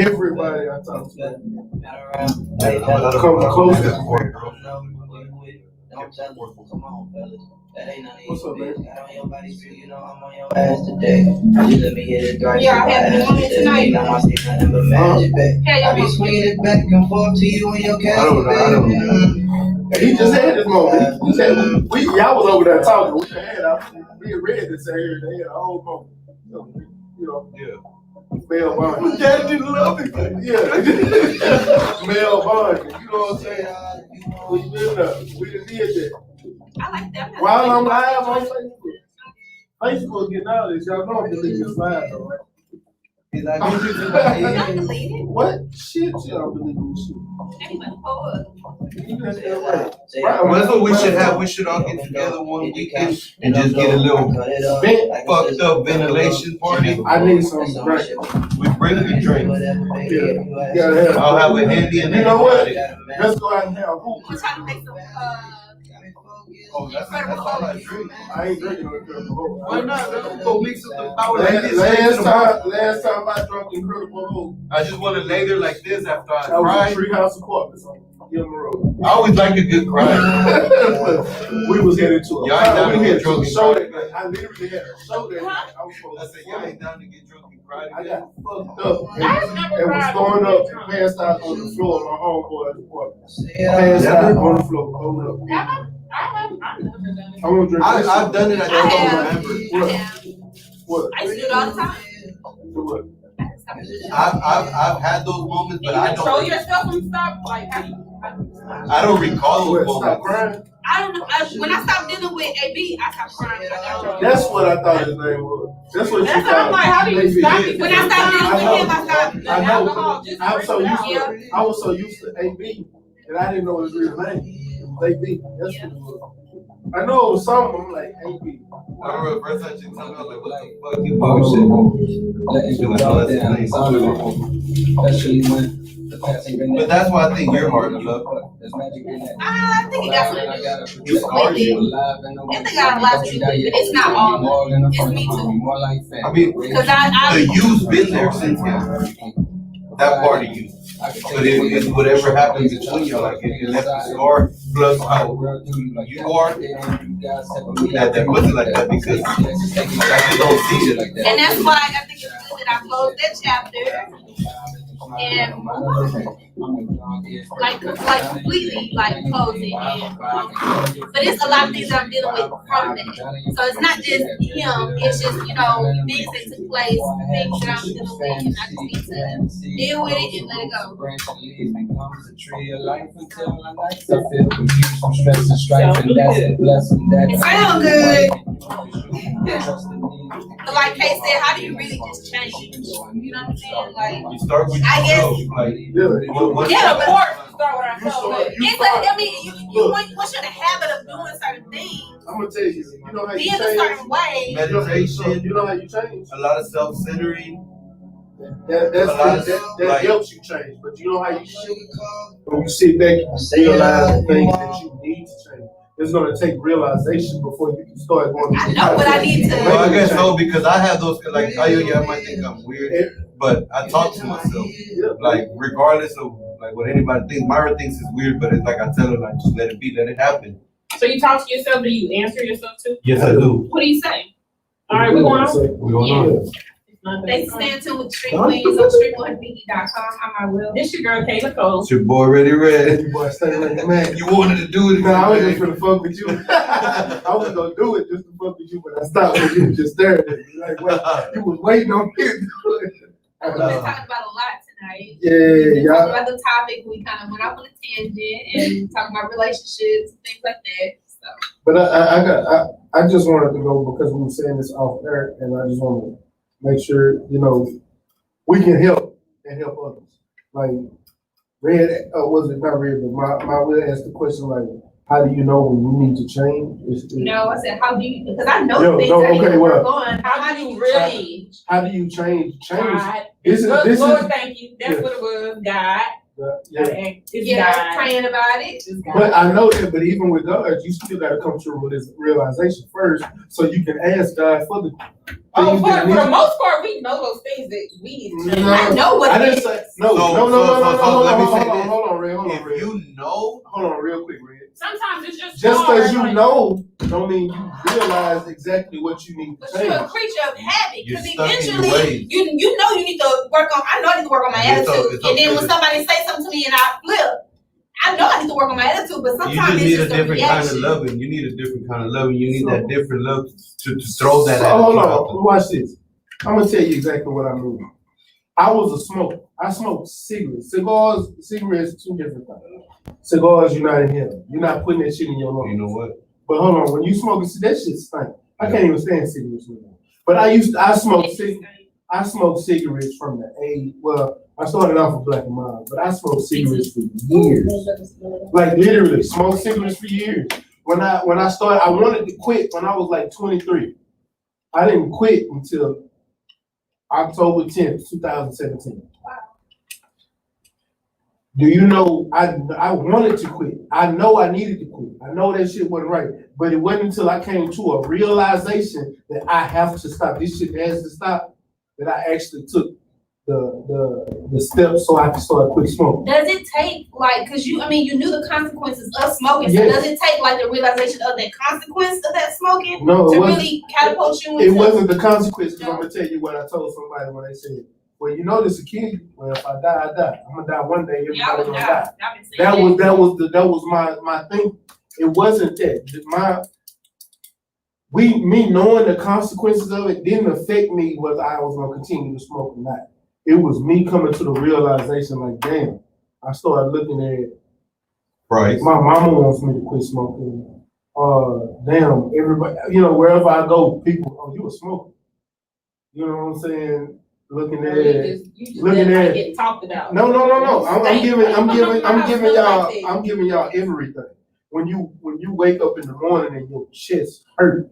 Everybody I talk to come close to Come on, fellas. That ain't none of what's up, man? I don't your body, so you know I'm on your ass today. You let me hit it right. Yeah, I have it on it tonight. I see nothing but magic, babe. I be swinging it back and forth to you and your cat. I don't know. He just had this moment. He said, y'all was over there talking. We had me and Red this here. They had a whole moment. You know, yeah. Male bond. Daddy didn't love me. Yeah. Male bond. You know what I'm saying? We didn't need that. I like that. While I'm live on Facebook getting out of this, y'all know I'm deleting this live, though, right? What? Shit, y'all deleting this shit. Well, that's what we should have. We should all get together one weekend and just get a little fucked up ventilation party. I need some drink. We bring the drink. Yeah. I'll have a handy and you know what? Let's go out and have a hoop. We're trying to make some, Oh, that's all I drink. I ain't drinking no Incredible Hulk. Why not? Let's go mix up the power like this. Last time I drank Incredible Hulk, I just want to lay there like this after I was cry. in Treehouse Apartments. give him a roll. I always like a good cry. We was headed to a Y'all ain't down to we get headed to a drunk and show cry. that night. I literally had a show that night. I was supposed I to said, y'all ain't down to get drunk and cry I together. got fucked up I've never and was cried throwing over up drunk. and passed out on the floor of my homeboy's apartment. Passed out on the floor, throwing up. I've never done it. I want to drink this I've shit. done it, I I just don't have. remember. I have. What? I used to do it all the time. Do what? I've had those moments, but Can you I control don't, yourself from stop? Like, how do you stop? I don't recall those What? Stop moments. crying? I don't know. When I stopped dealing with AB, I stopped crying. I got That's what I thought his name was. That's what you That's how I'm thought. like, how do you stop it? When I stopped dealing with him, I stopped. The I know. alcohol just I'm so brings used it out. to I was so used to AB and I didn't know his real name. AB. That's what it was. I know it was something. I'm like AB. I remember the first time she told me, I was like, what the fuck you bullshit? She was like, oh, that's his name. Especially when the past ain't been But that's why I think you're hard to love. There's magic in that. I think it got something to do. You scarred you. I think I got a lot to do with it. It's not all of it. It's me too. I mean, Because I the you's been there since him. That part of you. But if whatever happens between you, like if you left a scar, plus how you are, that wasn't like that because I just don't see it like that. and that's why I think it's good that I closed that chapter and move on. Like completely like close it and but it's a lot of things that I'm dealing with from that. So it's not just him, it's just, you know, things that took place, things that I'm dealing with, and I just need to deal with it and let it go. It sounds good. But like Kay said, how do you really just change? You know what I'm saying? Like, You start with I guess- yourself, like, what- Yeah, Of course, start with ourselves. it's a, I mean, once you're in the habit of doing certain things, I'm gonna tell you. You know how you being a change. certain way, meditation, You know how you change. a lot of self-centering. That helps you change. But you know how you change. When you sit back and realize the things that you need to change. It's gonna take realization before you can start going. I know what I need to. Well, I guess so, because I have those, like, oh yeah, I might think I'm weird, but I talk to myself, like, regardless of, like, what anybody thinks. Myra thinks it's weird, but it's like, I tell her, like, just let it be, let it happen. So you talk to yourself, do you answer yourself too? Yes, I do. What do you say? All right, we're going on. We're going on. Thanks for staying tuned with StreetQuuenz on StreetQuuenz.com. I'm Will. This your girl, Kayla Cole. It's your boy, Ready Red. You boy stay like man. You wanted to do it. No, I was just gonna fuck with you. I was gonna do it just to fuck with you, but I stopped when you was just staring at me. Like, wait, you was waiting on me to do it. We've been talking about a lot tonight. Yeah, We yeah. talked about the topic. We kind of went off on a tangent and talking about relationships and things like that. So But I just wanted to go because we were saying this off air, and I just want to make sure, you know, we can help and help others. Like, Red, was it not Red, but my Will asked the question, like, how do you know when you need to change? no, I said, how do you? Because I know Yo, things no, I need okay, to work well, on. How do you really? How do you change? God. This is, Lord, thank you. That's what it was. God. yeah. It's Yeah, God. praying about it. It's God. But I know that, but even with God, you still gotta come to a realization first, so you can ask God for the Oh, things that for need- the most part, we know those things that we need to change. No, I know what I it didn't is. say, no, So- no, so- let me say this. hold on, Red, hold on, If Red. you know, Hold on, real quick, Red. Sometimes it's just Just hard, because you like- know, don't mean you realize exactly what you need But to you're a change. creature of habit. You're Because stuck in your eventually, ways. you know you need to work on. I know I need to work on my It's attitude. it's And then when okay. somebody say something to me and I flip, I know I need to work on my attitude. But You sometimes just it's need a just a different kind of reaction. loving. You need a different kind of loving. You need that different love to throw that So, at hold you. on, watch this. I'm gonna tell you exactly what I mean. I was a smoker. I smoked cigarettes. Cigarettes, two different things. Cigars, you're not inhaling. You're not putting that shit in your lungs. You know what? But hold on, when you smoke, that shit stink. I can't even stand cigarettes anymore. But I smoked cigarettes from the age, well, I started off with Black and Mild, but I smoked cigarettes for years. Like literally, smoked cigarettes for years. When I started, I wanted to quit when I was like 23. I didn't quit until October 10th, 2017. Do you know, I wanted to quit. I know I needed to quit. I know that shit wasn't right. But it wasn't until I came to a realization that I have to stop. This shit has to stop. That I actually took the steps so I can start quit smoking. Does it take like, cause you knew the consequences of smoking, so Yes. does it take like the realization of that consequence of that smoking No, to it wasn't. really catapult you It into? wasn't the consequence. Cause No. I'm gonna tell you what I told somebody when they said, "Well, you know this will kill you. Well, if I die, I die. I'm gonna die one day. Yeah, I Everybody would gonna die. die." I've been saying That was my thing. It wasn't that me knowing the consequences of it didn't affect me whether I was gonna continue to smoke or not. It was me coming to the realization like, damn, I started looking at Right. my mama wants me to quit smoking. Damn, everybody, wherever I go, people, oh, you a smoker. You know what I'm saying? Looking at You just looking let at- it get talked about. No. I'm Thank giving y'all everything. When you wake up in the morning and your chest hurt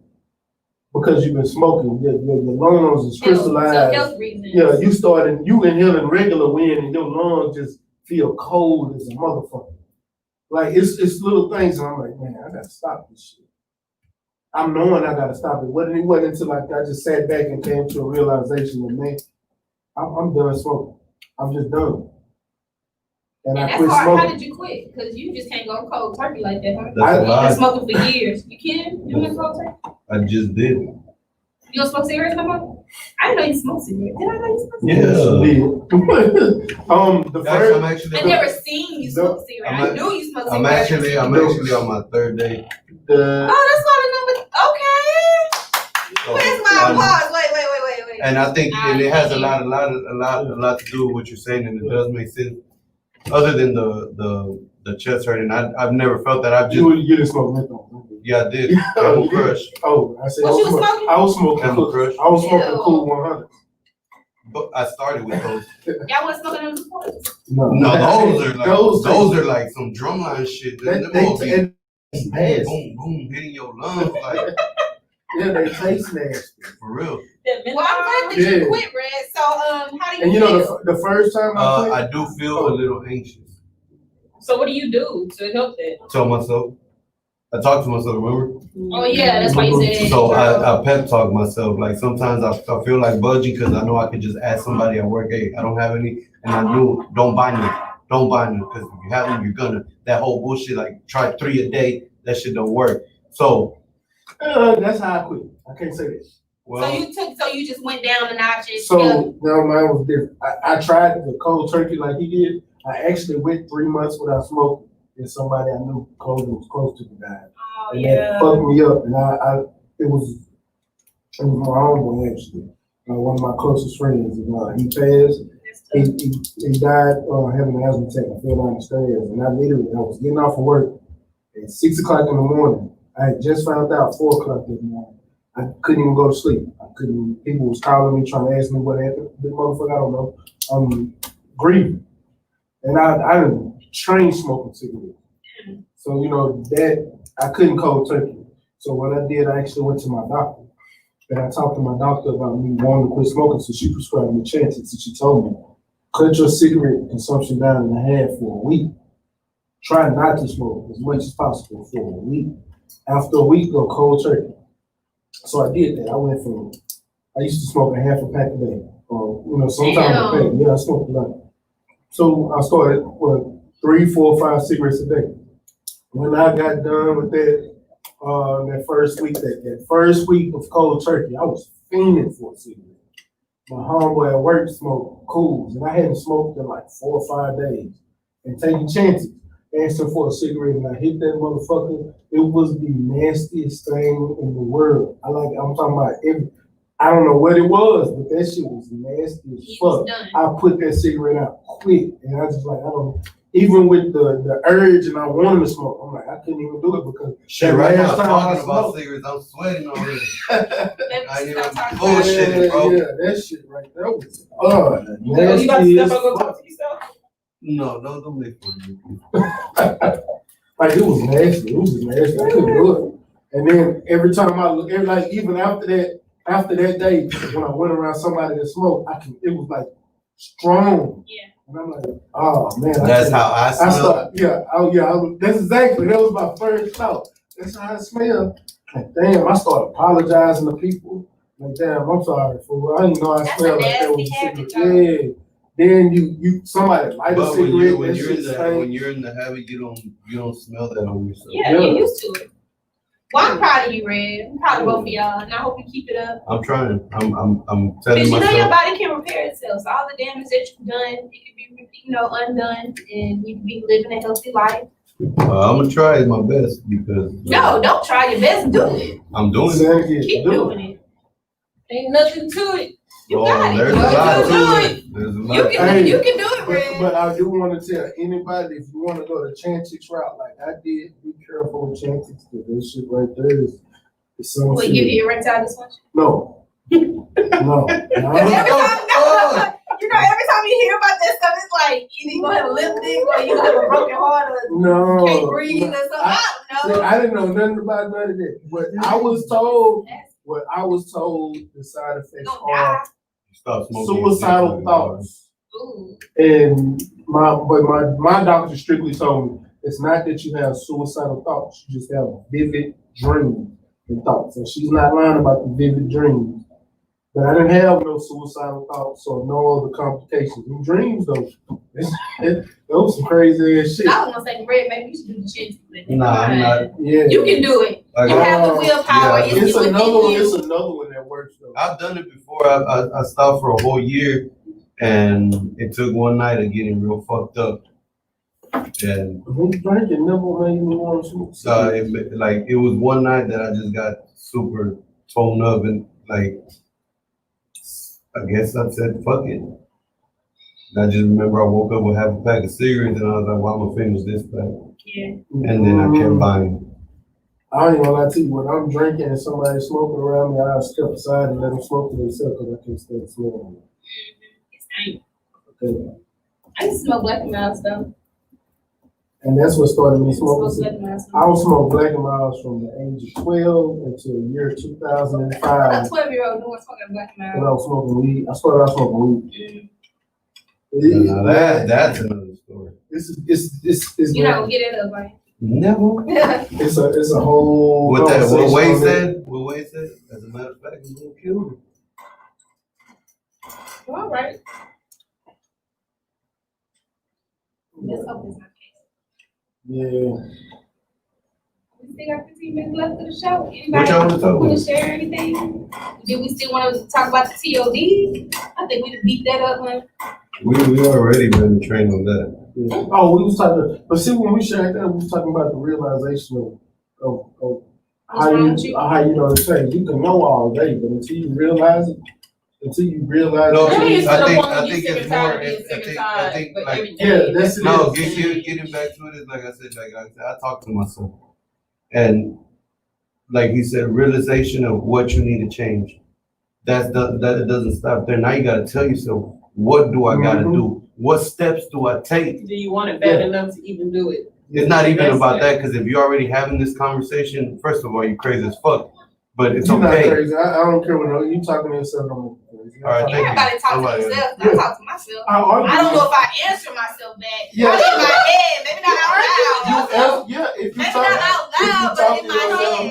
because you've been smoking, your lungs is crystallized. Health reasons. Yeah, you inhaling regular wind and your lungs just feel cold as a motherfucker. Like it's little things, and I'm like, man, I gotta stop this shit. I'm knowing I gotta stop it. It wasn't until like I just sat back and came to a realization that, man, I'm done smoking. I'm just done. And I And quit that's hard. How smoking. did you quit? Because you just can't go cold turkey like that, huh? That's a You've been lie. smoking for years. You kidding? You been cold turkey? I just did. You don't smoke cigarettes no more? I didn't know you smoke cigarettes. Did I know you smoke Yeah. cigarettes? The Guys, I'm first, actually. I never seen you smoke cigarettes. I knew you smoked I'm cigarettes. actually on my third day. the Oh, that's not a number. Okay. So, Where's my applause? Wait. and I think and it has a lot to do with what you're saying, and it does make sense. Other than the chest hurting, I've never felt that. I've just you didn't smoke menthol. yeah, I did. Camel Crush, Oh, I said What you was smoking? I was smoking Camel cool. Crush. I was smoking Ew. Cool 100. but I started with those. Y'all wasn't smoking them before? No, those are like those those are like some drumline shit. Them all be and boom, boom, boom, hitting your lungs like yeah, they taste nasty. for real. Well, I'm glad that you Yeah. quit, Red. So, how do you And feel? the first time I quit, I do feel a little anxious. So what do you do to help that? Tell myself. I talk to myself, remember? Oh, yeah, that's why you said. So I pep talk myself. Like sometimes I feel like budging because I know I could just ask somebody at work, hey, I don't have any, and I knew don't buy them. Don't buy them because if you have them, you're gonna. That whole bullshit, like try 3 a day, that shit don't work. So that's how I quit. I can't say that. well, So you just went down the notches. So now mine was different. I tried the cold turkey like he did. I actually went 3 months without smoking, and somebody I knew was close to me died. Oh, And yeah. that fucked me up. And it was my homeboy actually, one of my closest friends. And, he passed. He died having an asthma attack. I fell down the stairs, and I was getting off of work at 6 o'clock in the morning. I had just found out 4 o'clock this morning. I couldn't even go to sleep. People was calling me trying to ask me what happened. Big motherfucker, I don't know. Grieving. And I didn't train smoking cigarettes. So, that I couldn't cold turkey. So what I did, I actually went to my doctor. And I talked to my doctor about me wanting to quit smoking, so she prescribed me chances. And she told me, cut your cigarette consumption down in half for a week. Try not to smoke as much as possible for a week. After a week, go cold turkey. So I did that. I used to smoke a half a pack a day, or sometimes a pack. Yeah, I smoked a lot. So I started 3, 4, 5 cigarettes a day. When I got done with that, that first week of cold turkey, I was fiending for a cigarette. My homeboy at work smoked Cools, and I hadn't smoked in like 4 or 5 days. And taking chances, asking for a cigarette, and I hit that motherfucker. It was the nastiest thing in the world. I'm talking about I don't know what it was, but that shit was nasty as fuck. I put that cigarette out quick, and I just even with the urge and I wanted to smoke, I'm like, I couldn't even do it because shit, that right now last time talking I about smoked- cigarettes, I'm sweating already. I ain't even Yeah, bullshitting, bro. yeah, that shit right there was You about to nasty step as up and go fuck. talk to yourself? No, don't make fun of me. Like it was nasty. It was just nasty. I couldn't do it. And then every time even after that day, when I went around somebody that smoked, it was like strong. Yeah. And I'm like, oh man. That's how I smell. That's exactly. That was my first thought. That's how I smell. Like, damn, I started apologizing to people. Like, damn, I'm sorry, fool. I didn't know I That's smelled a like that nasty was habit, cigarette. Yeah. Then somebody light a But cigarette. when that you're in shit the stink. when you're in the habit, you don't smell that on yourself. Yeah, get used to it. Well, I'm proud of you, Red. I'm proud of both of y'all, and I hope you keep it up. I'm trying. I'm telling Because you know myself. your body can repair itself. So all the damage that you've done, it can be, undone, and you can be living a healthy life. I'm gonna try my best because. No, don't try your best. Do it. I'm doing it. Keep doing it. Ain't nothing to it. You got it. There's a You lot can do to it. it. There's a You lot. can, you can do it, Red. But I do want to tell anybody, if you want to go the Chantix route, like I did, be careful with Chantix, because this shit right there is some Will shit. you give you erectile dysfunction? No. No. Every time you hear about that stuff, it's like either you gonna have a lip thing or you gonna have a broken heart or No. can't breathe or something. I don't know. I didn't know nothing about none of that. But I was told, the side effects are suicidal thoughts. Ooh. And my doctor strictly told me it's not that you have suicidal thoughts, you just have vivid dreams and thoughts. And she's not lying about the vivid dreams. But I didn't have no suicidal thoughts or no other complications. In dreams though, that was some crazy ass shit. I was gonna say, Red, maybe you should do the chin. Nah, I'm not. Yeah. You can do it. You have the willpower. Yeah, It's within another one. you. It's another one that works though. I've done it before. I stopped for a whole year, and it took one night of getting real fucked up. And Who's drinking never made me want to. so it was one night that I just got super toned up and like. I guess I said, fuck it. And I just remember I woke up with half a pack of cigarettes and I was like, well, I'm gonna finish this pack. Yeah. And then I kept buying. I ain't gonna lie to you, when I'm drinking and somebody's smoking around me, I'll step aside and let them smoke to themselves because I can't stand smoking. Okay. I used to smoke Black and Mild stuff. And that's what started me Smoke smoking. Black and Mild stuff. I would smoke Black and Milds from the age of 12 until the year 2005. A 12-year-old doing smoking Black and When Mild. I was smoking weed, I started out smoking weed. Now that's another story. It's You're not gonna get it up, right? Never. it's a whole What Wade conversation said, as a matter of fact, he's gonna kill me. All right. Let's hope it's not the case. Yeah. We still got 15 minutes left of the show. What Anybody y'all wanna talk want about? to share anything? Did we still want to talk about the TOD? I think we just beat that up, man. We already been trained on that. Yeah. Oh, we was talking, but see, when we shared that, we was talking about the realization of how you know the change. You can know all day, but until you realize it. No, Really, it's to the point I when you think sick it's and more. tired of being sick and tired, but like every day. Yeah, that's it. no, getting back to it is like I said, I talk to myself, and like he said, realization of what you need to change. That doesn't stop there. Now you got to tell yourself, what do I got to do? What steps do I take? Do you want it bad enough to even do it? It's not even That's about it. that, because if you're already having this conversation, first of all, you're crazy as fuck. But it's You're not okay. crazy. I don't care what you talking to yourself. I'm crazy. All right, thank you. Everybody talk to Somebody- themselves. I talk to myself. I I don't know if I answer myself back. Yeah. Probably in my head, maybe not out loud. Yeah, if you Maybe talk, not out loud, but in my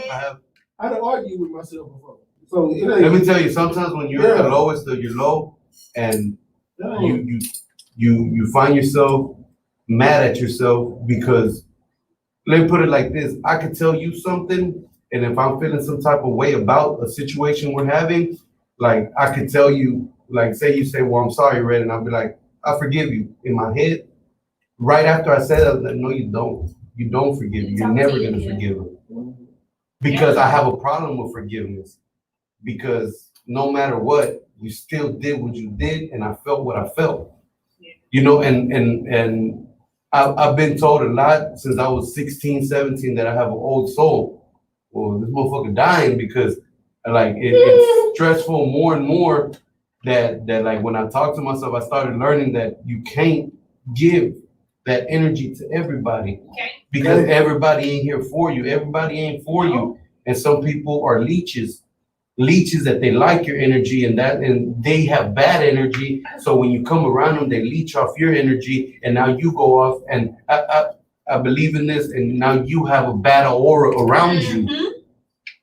head. I done argued with myself before. So it ain't. Let me tell you, sometimes when you're at the lowest of your low, and you find yourself mad at yourself because, let me put it like this, I could tell you something, and if I'm feeling some type of way about a situation we're having, like I could tell you, like say you say, well, I'm sorry, Red, and I'll be like, I forgive you. In my head, right after I said that, I was like, no, you don't. You don't forgive me. You're never gonna forgive me. Because I have a problem with forgiveness. Because no matter what, you still did what you did, and I felt what I felt. You know, and I've been told a lot since I was 16, 17 that I have an old soul. Well, this motherfucker dying because like it's stressful more and more that like when I talk to myself, I started learning that you can't give that energy to everybody because everybody ain't here for you. Everybody ain't for you. And some people are leeches that they like your energy and they have bad energy. So when you come around them, they leech off your energy and now you go off and I believe in this and now you have a bad aura around you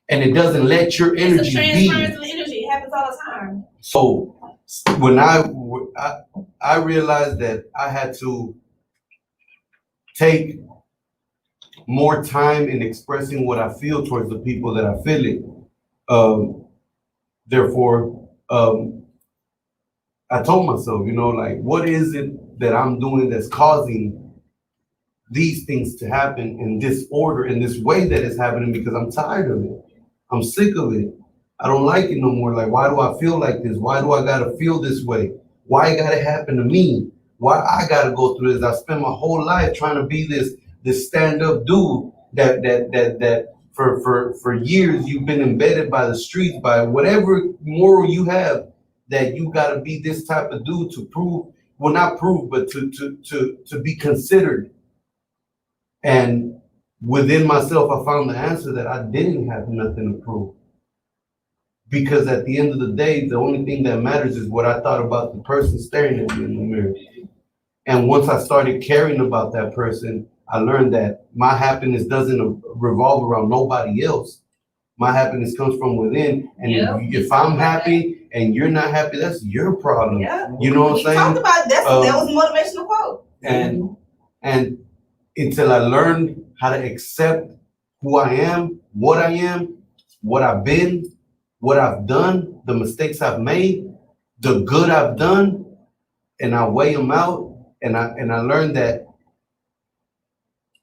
and it doesn't let your energy It's a be. transference of energy. It happens all the time. So when I I realized that I had to take more time in expressing what I feel towards the people that I feel it. Therefore, I told myself, you know, like, what is it that I'm doing that's causing these things to happen in this order, in this way that it's happening? Because I'm tired of it. I'm sick of it. I don't like it no more. Like, why do I feel like this? Why do I gotta feel this way? Why it gotta happen to me? Why I gotta go through this? I spent my whole life trying to be this stand-up dude that for years you've been embedded by the streets, by whatever moral you have, that you gotta be this type of dude to prove, well, not prove, but to be considered. And within myself, I found the answer that I didn't have nothing to prove. Because at the end of the day, the only thing that matters is what I thought about the person staring at me in the mirror. And once I started caring about that person, I learned that my happiness doesn't revolve around nobody else. My happiness comes from within. And if I'm happy and you're not happy, that's your problem. Yeah. You know what I'm saying? Talked about that was a motivational quote. And until I learned how to accept who I am, what I've been, what I've done, the mistakes I've made, the good I've done, and I weigh them out, and I learned that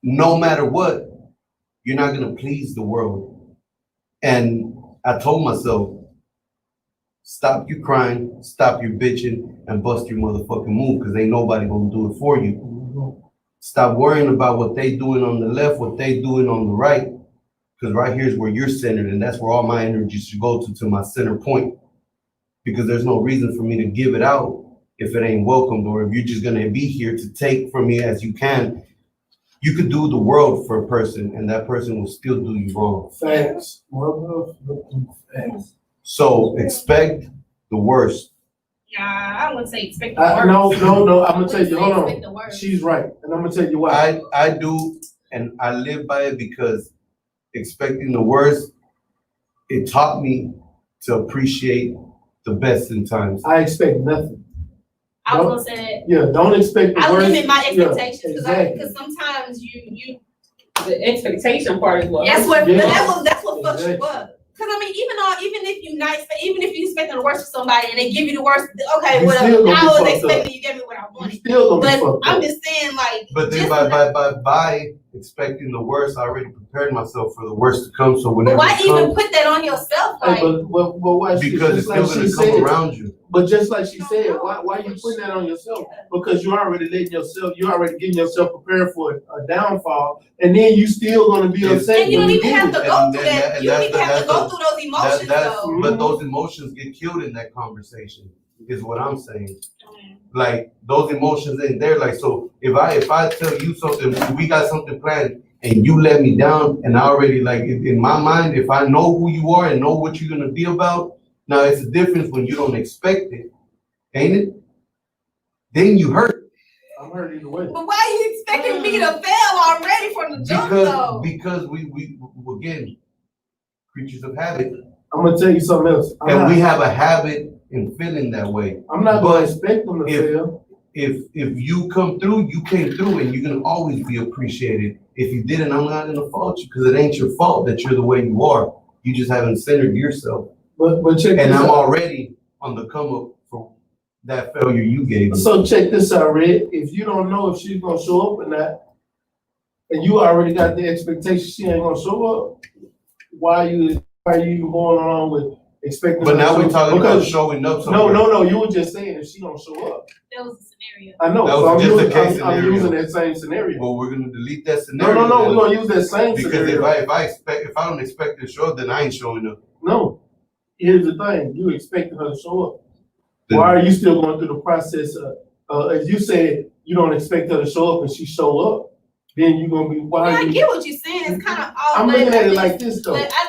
no matter what, you're not gonna please the world. And I told myself, stop your crying, stop your bitching, and bust your motherfucking move, because ain't nobody gonna do it for you. Stop worrying about what they doing on the left, what they doing on the right, because right here is where you're centered, and that's where all my energy should go to my center point. Because there's no reason for me to give it out if it ain't welcomed, or if you're just gonna be here to take from me as you can. You could do the world for a person, and that person will still do you wrong. Facts. So expect the worst. Nah, I wouldn't say expect the worst. No, I'm gonna tell you, hold Expect the on. worst. She's right, and I'm gonna tell you why. I do, and I live by it, because expecting the worst, it taught me to appreciate the best in times. I expect nothing. I was gonna say that. Yeah, don't expect the I worst. limit my expectations because exactly. sometimes you The expectation part is what. that's what Yeah. that's what fucks you up. Because I mean, even if you nice, even if you expecting the worst for somebody and they give you the worst, okay, You whatever. still gonna I be was fucked expecting up. you gave me what I You wanted. still gonna be But fucked I'm up. just saying, like, But then by expecting the worst, I already prepared myself for the worst to come. So but whenever why it even comes, put that on yourself? Hey, Like, but why? because it's still gonna come around you. But just like she said, why you putting that on yourself? Because you already getting yourself prepared for a downfall, and then you still gonna be upset. and you when don't even get have it. to go through that. You don't even have to go that's through those emotions, though. But those emotions get killed in that conversation, is what I'm saying. Like, those emotions ain't there. Like, so if I tell you something, we got something planned, and you let me down, and I already, like, in my mind, if I know who you are and know what you're gonna be about, now it's a difference when you don't expect it, ain't it? Then you hurt. I'm hurt either way. But why are you expecting me to fail already from the jump, though? Because we again, creatures of habit. I'm gonna tell you something else. We have a habit in feeling that way. I'm not gonna expect them to fail. If you come through, you came through, and you're gonna always be appreciated. If you didn't, I'm not gonna fault you, because it ain't your fault that you're the way you are. You just haven't centered yourself. But check And this I'm out. already on the come up for that failure you gave me. So check this out, Red. If you don't know if she's gonna show up or not, and you already got the expectation she ain't gonna show up, why are you even going along with expecting? But her to now show we're up? talking Because about showing up somewhere. No. You were just saying if she don't show up. That was a scenario. I know. That So was I'm just a using, case I'm scenario. using that same scenario. Well, we're gonna delete that scenario. No. then. We're gonna use that same Because scenario. if I don't expect her to show up, then I ain't showing up. No. Here's the thing. You expecting her to show up. Then- Why are you still going through the process of, as you said, you don't expect her to show up and she show up? Then you're gonna be, why Yeah, are I you? get what you're saying. It's kind of all. I'm looking at it like this though. But I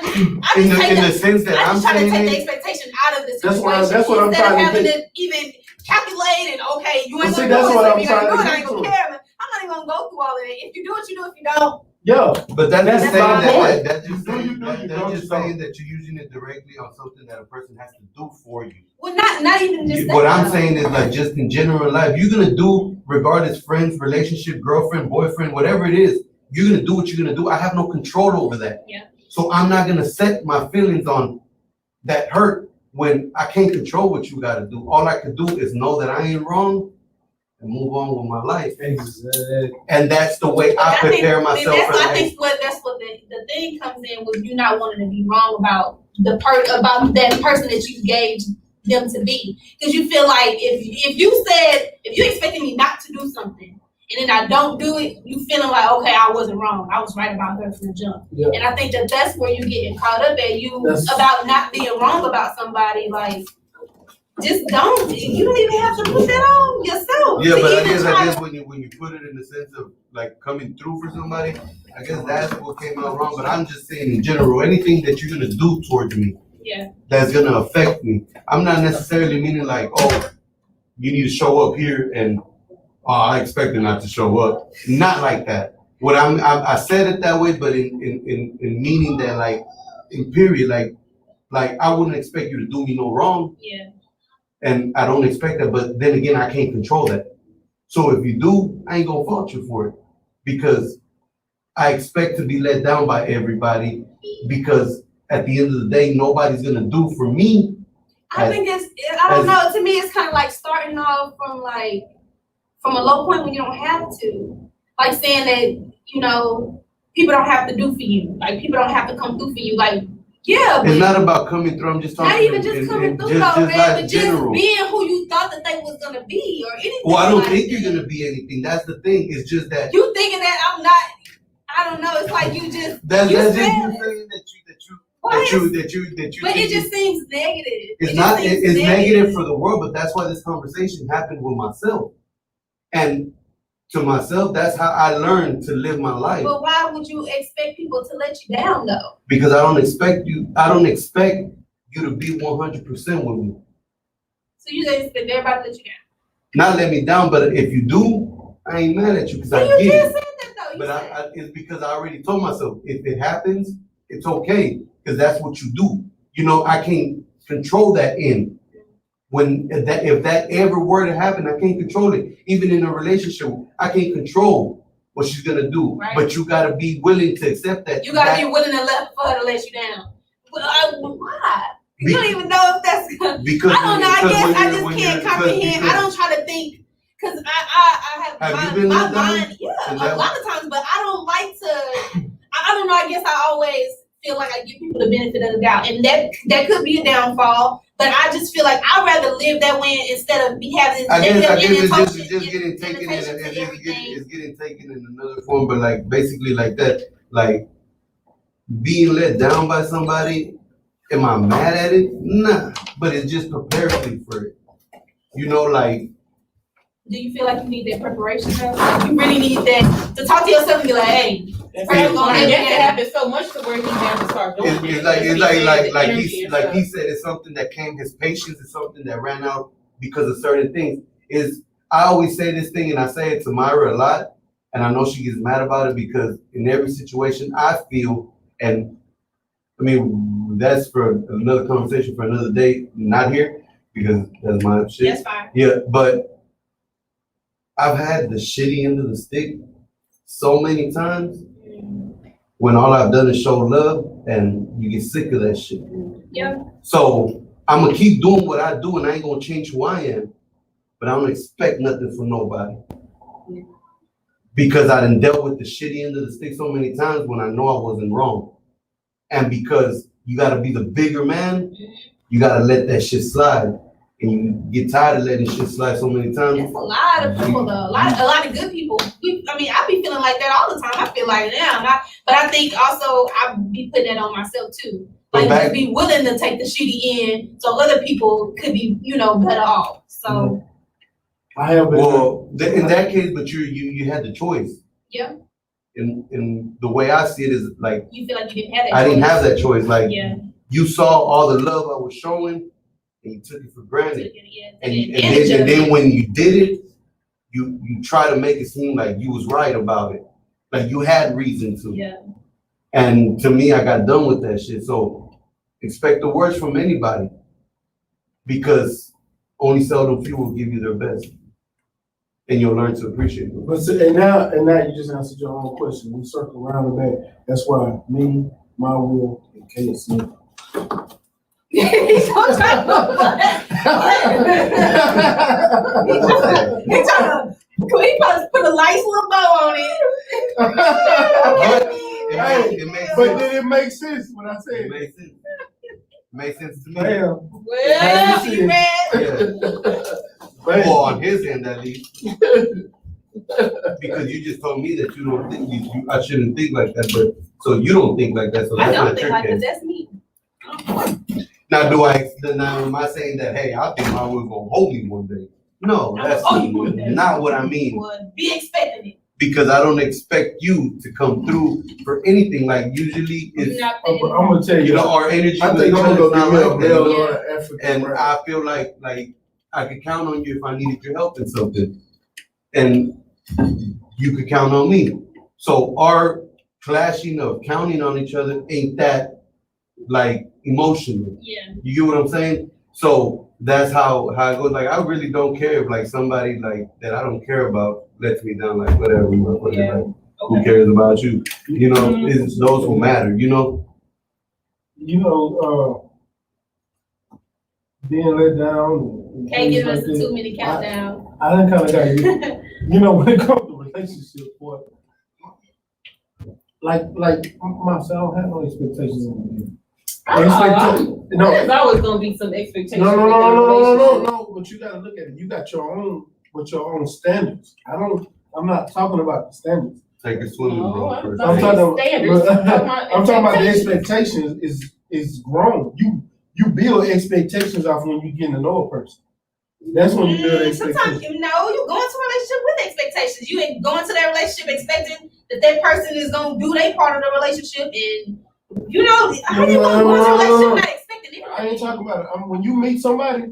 In just take the sense that I I'm just try to saying take the it, expectation out of the That's situation. what I'm instead trying of to having get. to even calculate and okay, you But ain't see, gonna that's do it. what So I'm if you're gonna trying do to it, I get ain't gonna to. care. I'm not even gonna go through all of that. If you do it, you do. If you don't, Yeah. but that's That's just saying my that point. that's just You do, saying you that don't, that's just you don't. saying that you're using it directly on something that a person has to do for you. Well, not even just that. What I'm saying is like just in general life, you're gonna do regardless friends, relationship, girlfriend, boyfriend, whatever it is, you're gonna do what you're gonna do. I have no control over that. Yeah. So I'm not gonna set my feelings on that hurt when I can't control what you gotta do. All I can do is know that I ain't wrong and move on with my life. Exactly. And that's the way I prepare myself for I think that's what the thing comes in with you not wanting to be wrong about about that person that you gave them to be. Because you feel like if you expected me not to do something and then I don't do it, you feeling like, okay, I wasn't wrong. I was right about her from the jump. Yeah. And I think that's where you're getting caught up at about not being wrong about somebody. Like, just don't. You don't even have to put that on yourself. Yeah, but I guess when you put it in the sense of like coming through for somebody, I guess that's what came out wrong. But I'm just saying in general, anything that you're gonna do towards me, that's gonna affect me. I'm not necessarily meaning like, oh, you need to show up here and I expect her not to show up. Not like that. What I said it that way, but in meaning that like in period, like I wouldn't expect you to do me no wrong. Yeah. And I don't expect that, but then again, I can't control that. So if you do, I ain't gonna fault you for it because I expect to be let down by everybody because at the end of the day, nobody's gonna do for me. I don't know. To me, it's kind of like starting off from a low point when you don't have to. Like saying that, people don't have to do for you. Like people don't have to come through for you. Like, yeah, but it's not about coming through. I'm just talking. Not even just coming through, though, man, but just being who you thought that they was gonna be or anything. Well, I don't think you're gonna be anything. That's the thing. It's just that you thinking that I'm not. I don't know. It's like you just. That's you just you saying saying that you. But it just seems negative. It's not. It's negative for the world, but that's why this conversation happened with myself, and to myself, that's how I learned to live my life. But why would you expect people to let you down, though? Because I don't expect you to be 100% with me. So you just expect everybody to let you down? Not let me down, but if you do, I ain't mad at you because I you get just it. said that, though. But it's because I already told myself, if it happens, it's okay, because that's what you do. I can't control that end. If that ever were to happen, I can't control it. Even in a relationship, I can't control what she's gonna do. Right. But you gotta be willing to accept that. You gotta be willing to for her to let you down. Well, why? You don't even know if that's because I don't know. I guess I just can't because comprehend. I don't try to think because I have you been my let down? mind. Yeah, a lot of times, but I don't like to. I don't know. I guess I always feel like I give people the benefit of the doubt, and that could be a downfall. But I just feel like I'd rather live that way instead of be having this negative it's just getting taken it's getting taken in another form, but like basically like that, like being let down by somebody. Am I mad at it? Nah, but it just prepares me for it. Like. Do you feel like you need that preparation though? You really need that to talk to yourself and be like, hey. It happens so much to where he's going to start doing it. It's like he said, it's something that came. His patience is something that ran out because of certain things. I always say this thing, and I say it to Myra a lot, and I know she gets mad about it because in every situation I feel, and I mean that's for another conversation for another day, not here because that's my shit. That's fine. Yeah, but I've had the shitty end of the stick so many times. When all I've done is show love, and you get sick of that shit. Yeah. So I'm gonna keep doing what I do, and I ain't gonna change who I am. But I don't expect nothing from nobody because I done dealt with the shitty end of the stick so many times when I know I wasn't wrong, and because you gotta be the bigger man, you gotta let that shit slide. And you get tired of letting shit slide so many times. That's a lot of people, though. A lot of good people. I be feeling like that all the time. I feel like, but I think also I be putting that on myself too. Like, just be willing to take the shitty end so other people could be, better off. So. I have been. In that case, but you had the choice. Yeah. In the way I see it is like. You feel like you didn't have that choice. I didn't have that choice. Like, yeah. You saw all the love I was showing. And you took it for granted. And then when you did it, you try to make it seem like you was right about it. Like you had reason to. Yeah. And to me, I got done with that shit. So expect the worst from anybody. because only seldom few will give you their best. And you'll learn to appreciate it. But see, and now you just answered your own question. We circle around and back. That's why me, my will, and KSC. He's gonna try to put a nice little bow on it. It makes But sense. did it make sense when I said It makes sense. Makes sense to me. Damn. Well, you read. Well, on his end at least. Because you just told me that you don't think I shouldn't think like that, but so you don't think like that, so I that's don't not think your like case. that. That's me. Now am I saying that, hey, I think my will gonna hold me one day? No, that's not what I mean. Be expecting it. Because I don't expect you to come through for anything. Like usually it's, I'm gonna tell you, our energy. I think I'm gonna go get me a male or an African. And I feel like I could count on you if I needed your help in something, and you could count on me. So our clashing of counting on each other ain't that like emotional. Yeah. You get what I'm saying? So that's how it goes. Like I really don't care if like somebody like that I don't care about lets me down. Like whatever, motherfucker. Yeah. Like, who cares about you? You know, it's those who matter. You know. Being let down. And Can't give things us like that. too many countdowns. I done kind of got when it comes to relationship, boy. Like myself, I don't have no expectations in the There's always gonna be some expectations. No. But you gotta look at it. You got your own standards. I'm not talking about the standards. Take a swim first. I'm talking standards. about the expectations is grown. You build expectations off when you get to know a person. That's when you build expectations. Sometimes you go into a relationship with expectations. You ain't going to that relationship expecting that person is gonna do their part of the relationship, and how you gonna go into a relationship not expecting anything? I ain't talking about it. When you meet somebody,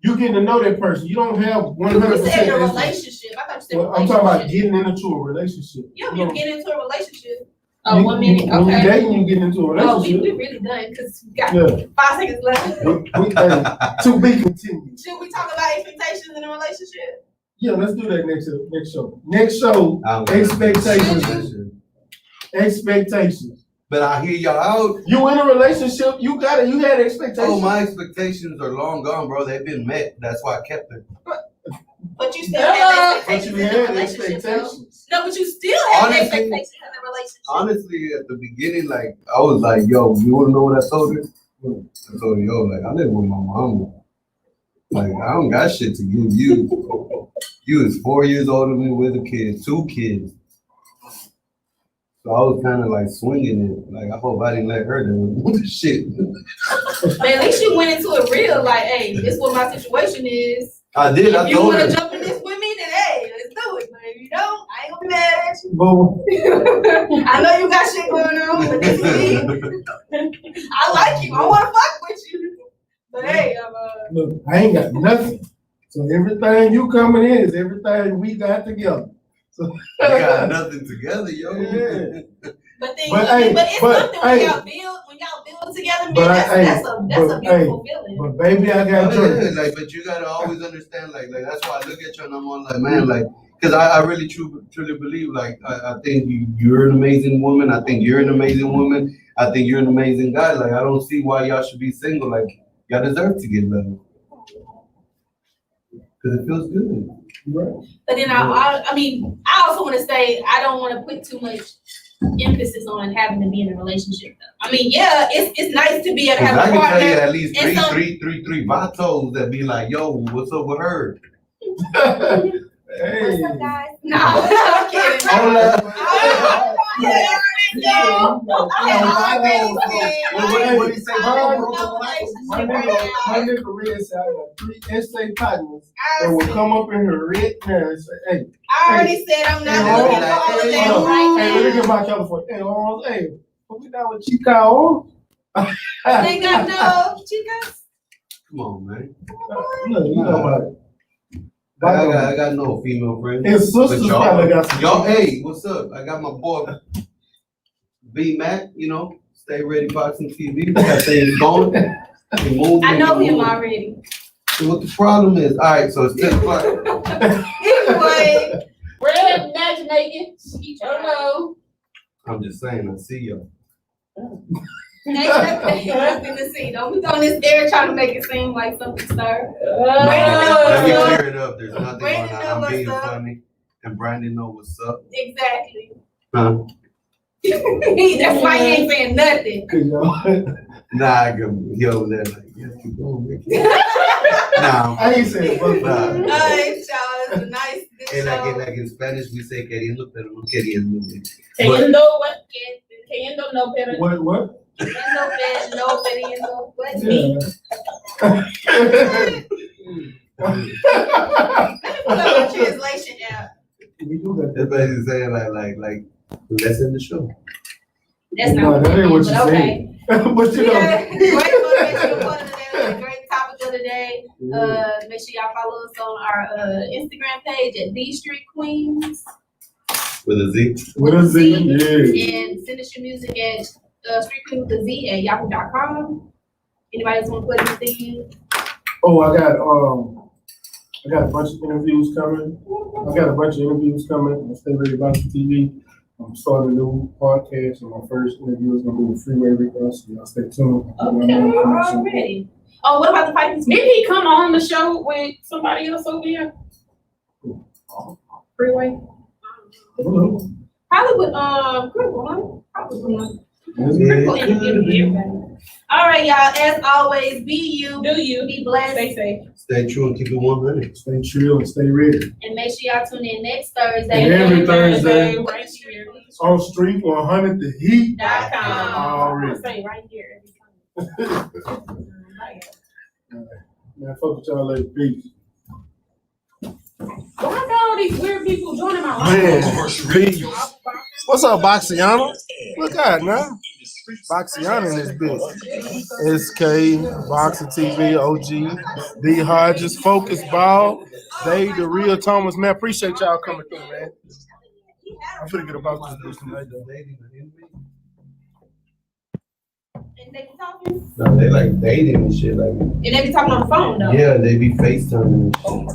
you getting to know that person. You don't have 100%. You said a relationship. I thought you said I'm relationship. talking about getting into a relationship. Yeah, you get into a relationship. Oh, 1 minute. When you Okay. dating, you get into a Oh, relationship. we really done because we got Yeah. 5 seconds left. To be continued. Should we talk about expectations in a relationship? Yeah, let's do that next show. Next show, expectations. Expectations. But I hear y'all out. You in a relationship, you had expectations. Oh, my expectations are long gone, bro. They've been met. That's why I kept them. But you still have But expectations you in a had relationship. though. expectations. No, but you still have Honestly- expectations in a relationship. Honestly, at the beginning, like, I was like, yo, you wanna know what I told her? I told her, yo, like, I live with my mama. Like, I don't got shit to give you. You is 4 years older than me with a kid, 2 kids. So I was kind of like swinging it. Like, I hope I didn't let her do the shit. But at least you went into it real, like, hey, this is what my situation is. I did, I If you told wanna her. jump in this with me, then hey, let's do it. But if you don't, I ain't gonna be mad at you. But I know you got shit going on, but this is me. I like you. I wanna fuck with you. But hey, look, I ain't got nothing. So everything you coming in is everything we got together. So We got nothing together, yo. Yeah. but then, But, but hey, it's but, something hey. when y'all build together, man. But That's a beautiful feeling. But baby, I got Yeah, you. like, but you gotta always understand, like that's why I look at you and I'm all like, man, like, because I really truly believe, like, I think you're an amazing woman. I think you're an amazing woman. I think you're an amazing guy. Like, I don't see why y'all should be single. Like, y'all deserve to get love. Because it feels good. But then I also want to say I don't want to put too much emphasis on having to be in a relationship. Though. I mean, yeah, it's nice to be able to Because have I a can tell you partner. at least and some- three vatos that be like, yo, what's up with her? Hey. What's up, guys? No, I'm kidding. Oh, What do you say? My nigga Red said I got 3 essay partners that will come up in here red now and say, hey, I already said I'm not Hey, looking for all of hey, them hey, right let me now. get my California. Hey, what we down with Chica on? They got no chicas. Come on, man. Look, you know about it. I got no female friends. His sisters But probably got some. y'all, hey, what's up? I got my boy B Macc, you know, stay ready boxing TV. We got things going. I know him already. So what the problem is? All right, so it's 10 o'clock. Anyway, Red matchmaking. Hello. I'm just saying, I see y'all. ain't nothing to see. Don't be on this air trying to make it seem like something stirred. Let me clear it up. There's nothing going Brandon know on. I'm what's being up. funny, and Brandon know what's up. Exactly. Huh? That's why he ain't saying nothing. Cause y'all, Nah, I can he over there like, yeah, keep going, Ricky. Nah, I ain't saying but nah. Alright, y'all, it's a nice, good And show. like in Spanish, we say queriendo, pero no queriendo. Queriendo what? Queriendo no better. what? No better, but Yeah. pull up a translation app. We do that. That's basically saying like, let's end the show. That's No, not that ain't what you but okay. said. But you know. Yeah, great motivational quote of the day, a great topic of the day. Make sure y'all follow us on our Instagram page at StreetQuuenz. With a Z. With a Z, yeah. And send us your music at StreetQuuenz@yahoo.com. Anybody else want to put anything? Oh, I got a bunch of interviews coming. Stay ready about the TV. I'm starting a new podcast, and my first interview is gonna be with Freeway with us. So y'all stay tuned. Okay, already. Oh, what about the fighting? Did he come on the show with somebody else over here? Freeway? Probably with Critical, huh? Probably one. Yeah, Critical interview everybody. All right, y'all. As always, be you. Do you? Be blessed. Stay safe. Stay true and keep it 100. Stay chill and stay ready. And make sure y'all tune in next Thursday. And every Thursday. Right here. On Street 100 the Heat. I'm saying right here. Man, fuck with y'all later. Peace. Why got all these weird people joining my life? Man, peace. What's up, Boxiana? Look out now. Boxiana in this bitch. SK, Boxing TV, OG, D Hodges, Focus Ball, Dave, the real Thomas. Man, appreciate y'all coming through, man. I'm finna get about this bitch tonight, though. And they be talking. No, they like dating and shit. Like, And they be talking on the phone though. yeah, they be FaceTiming and shit.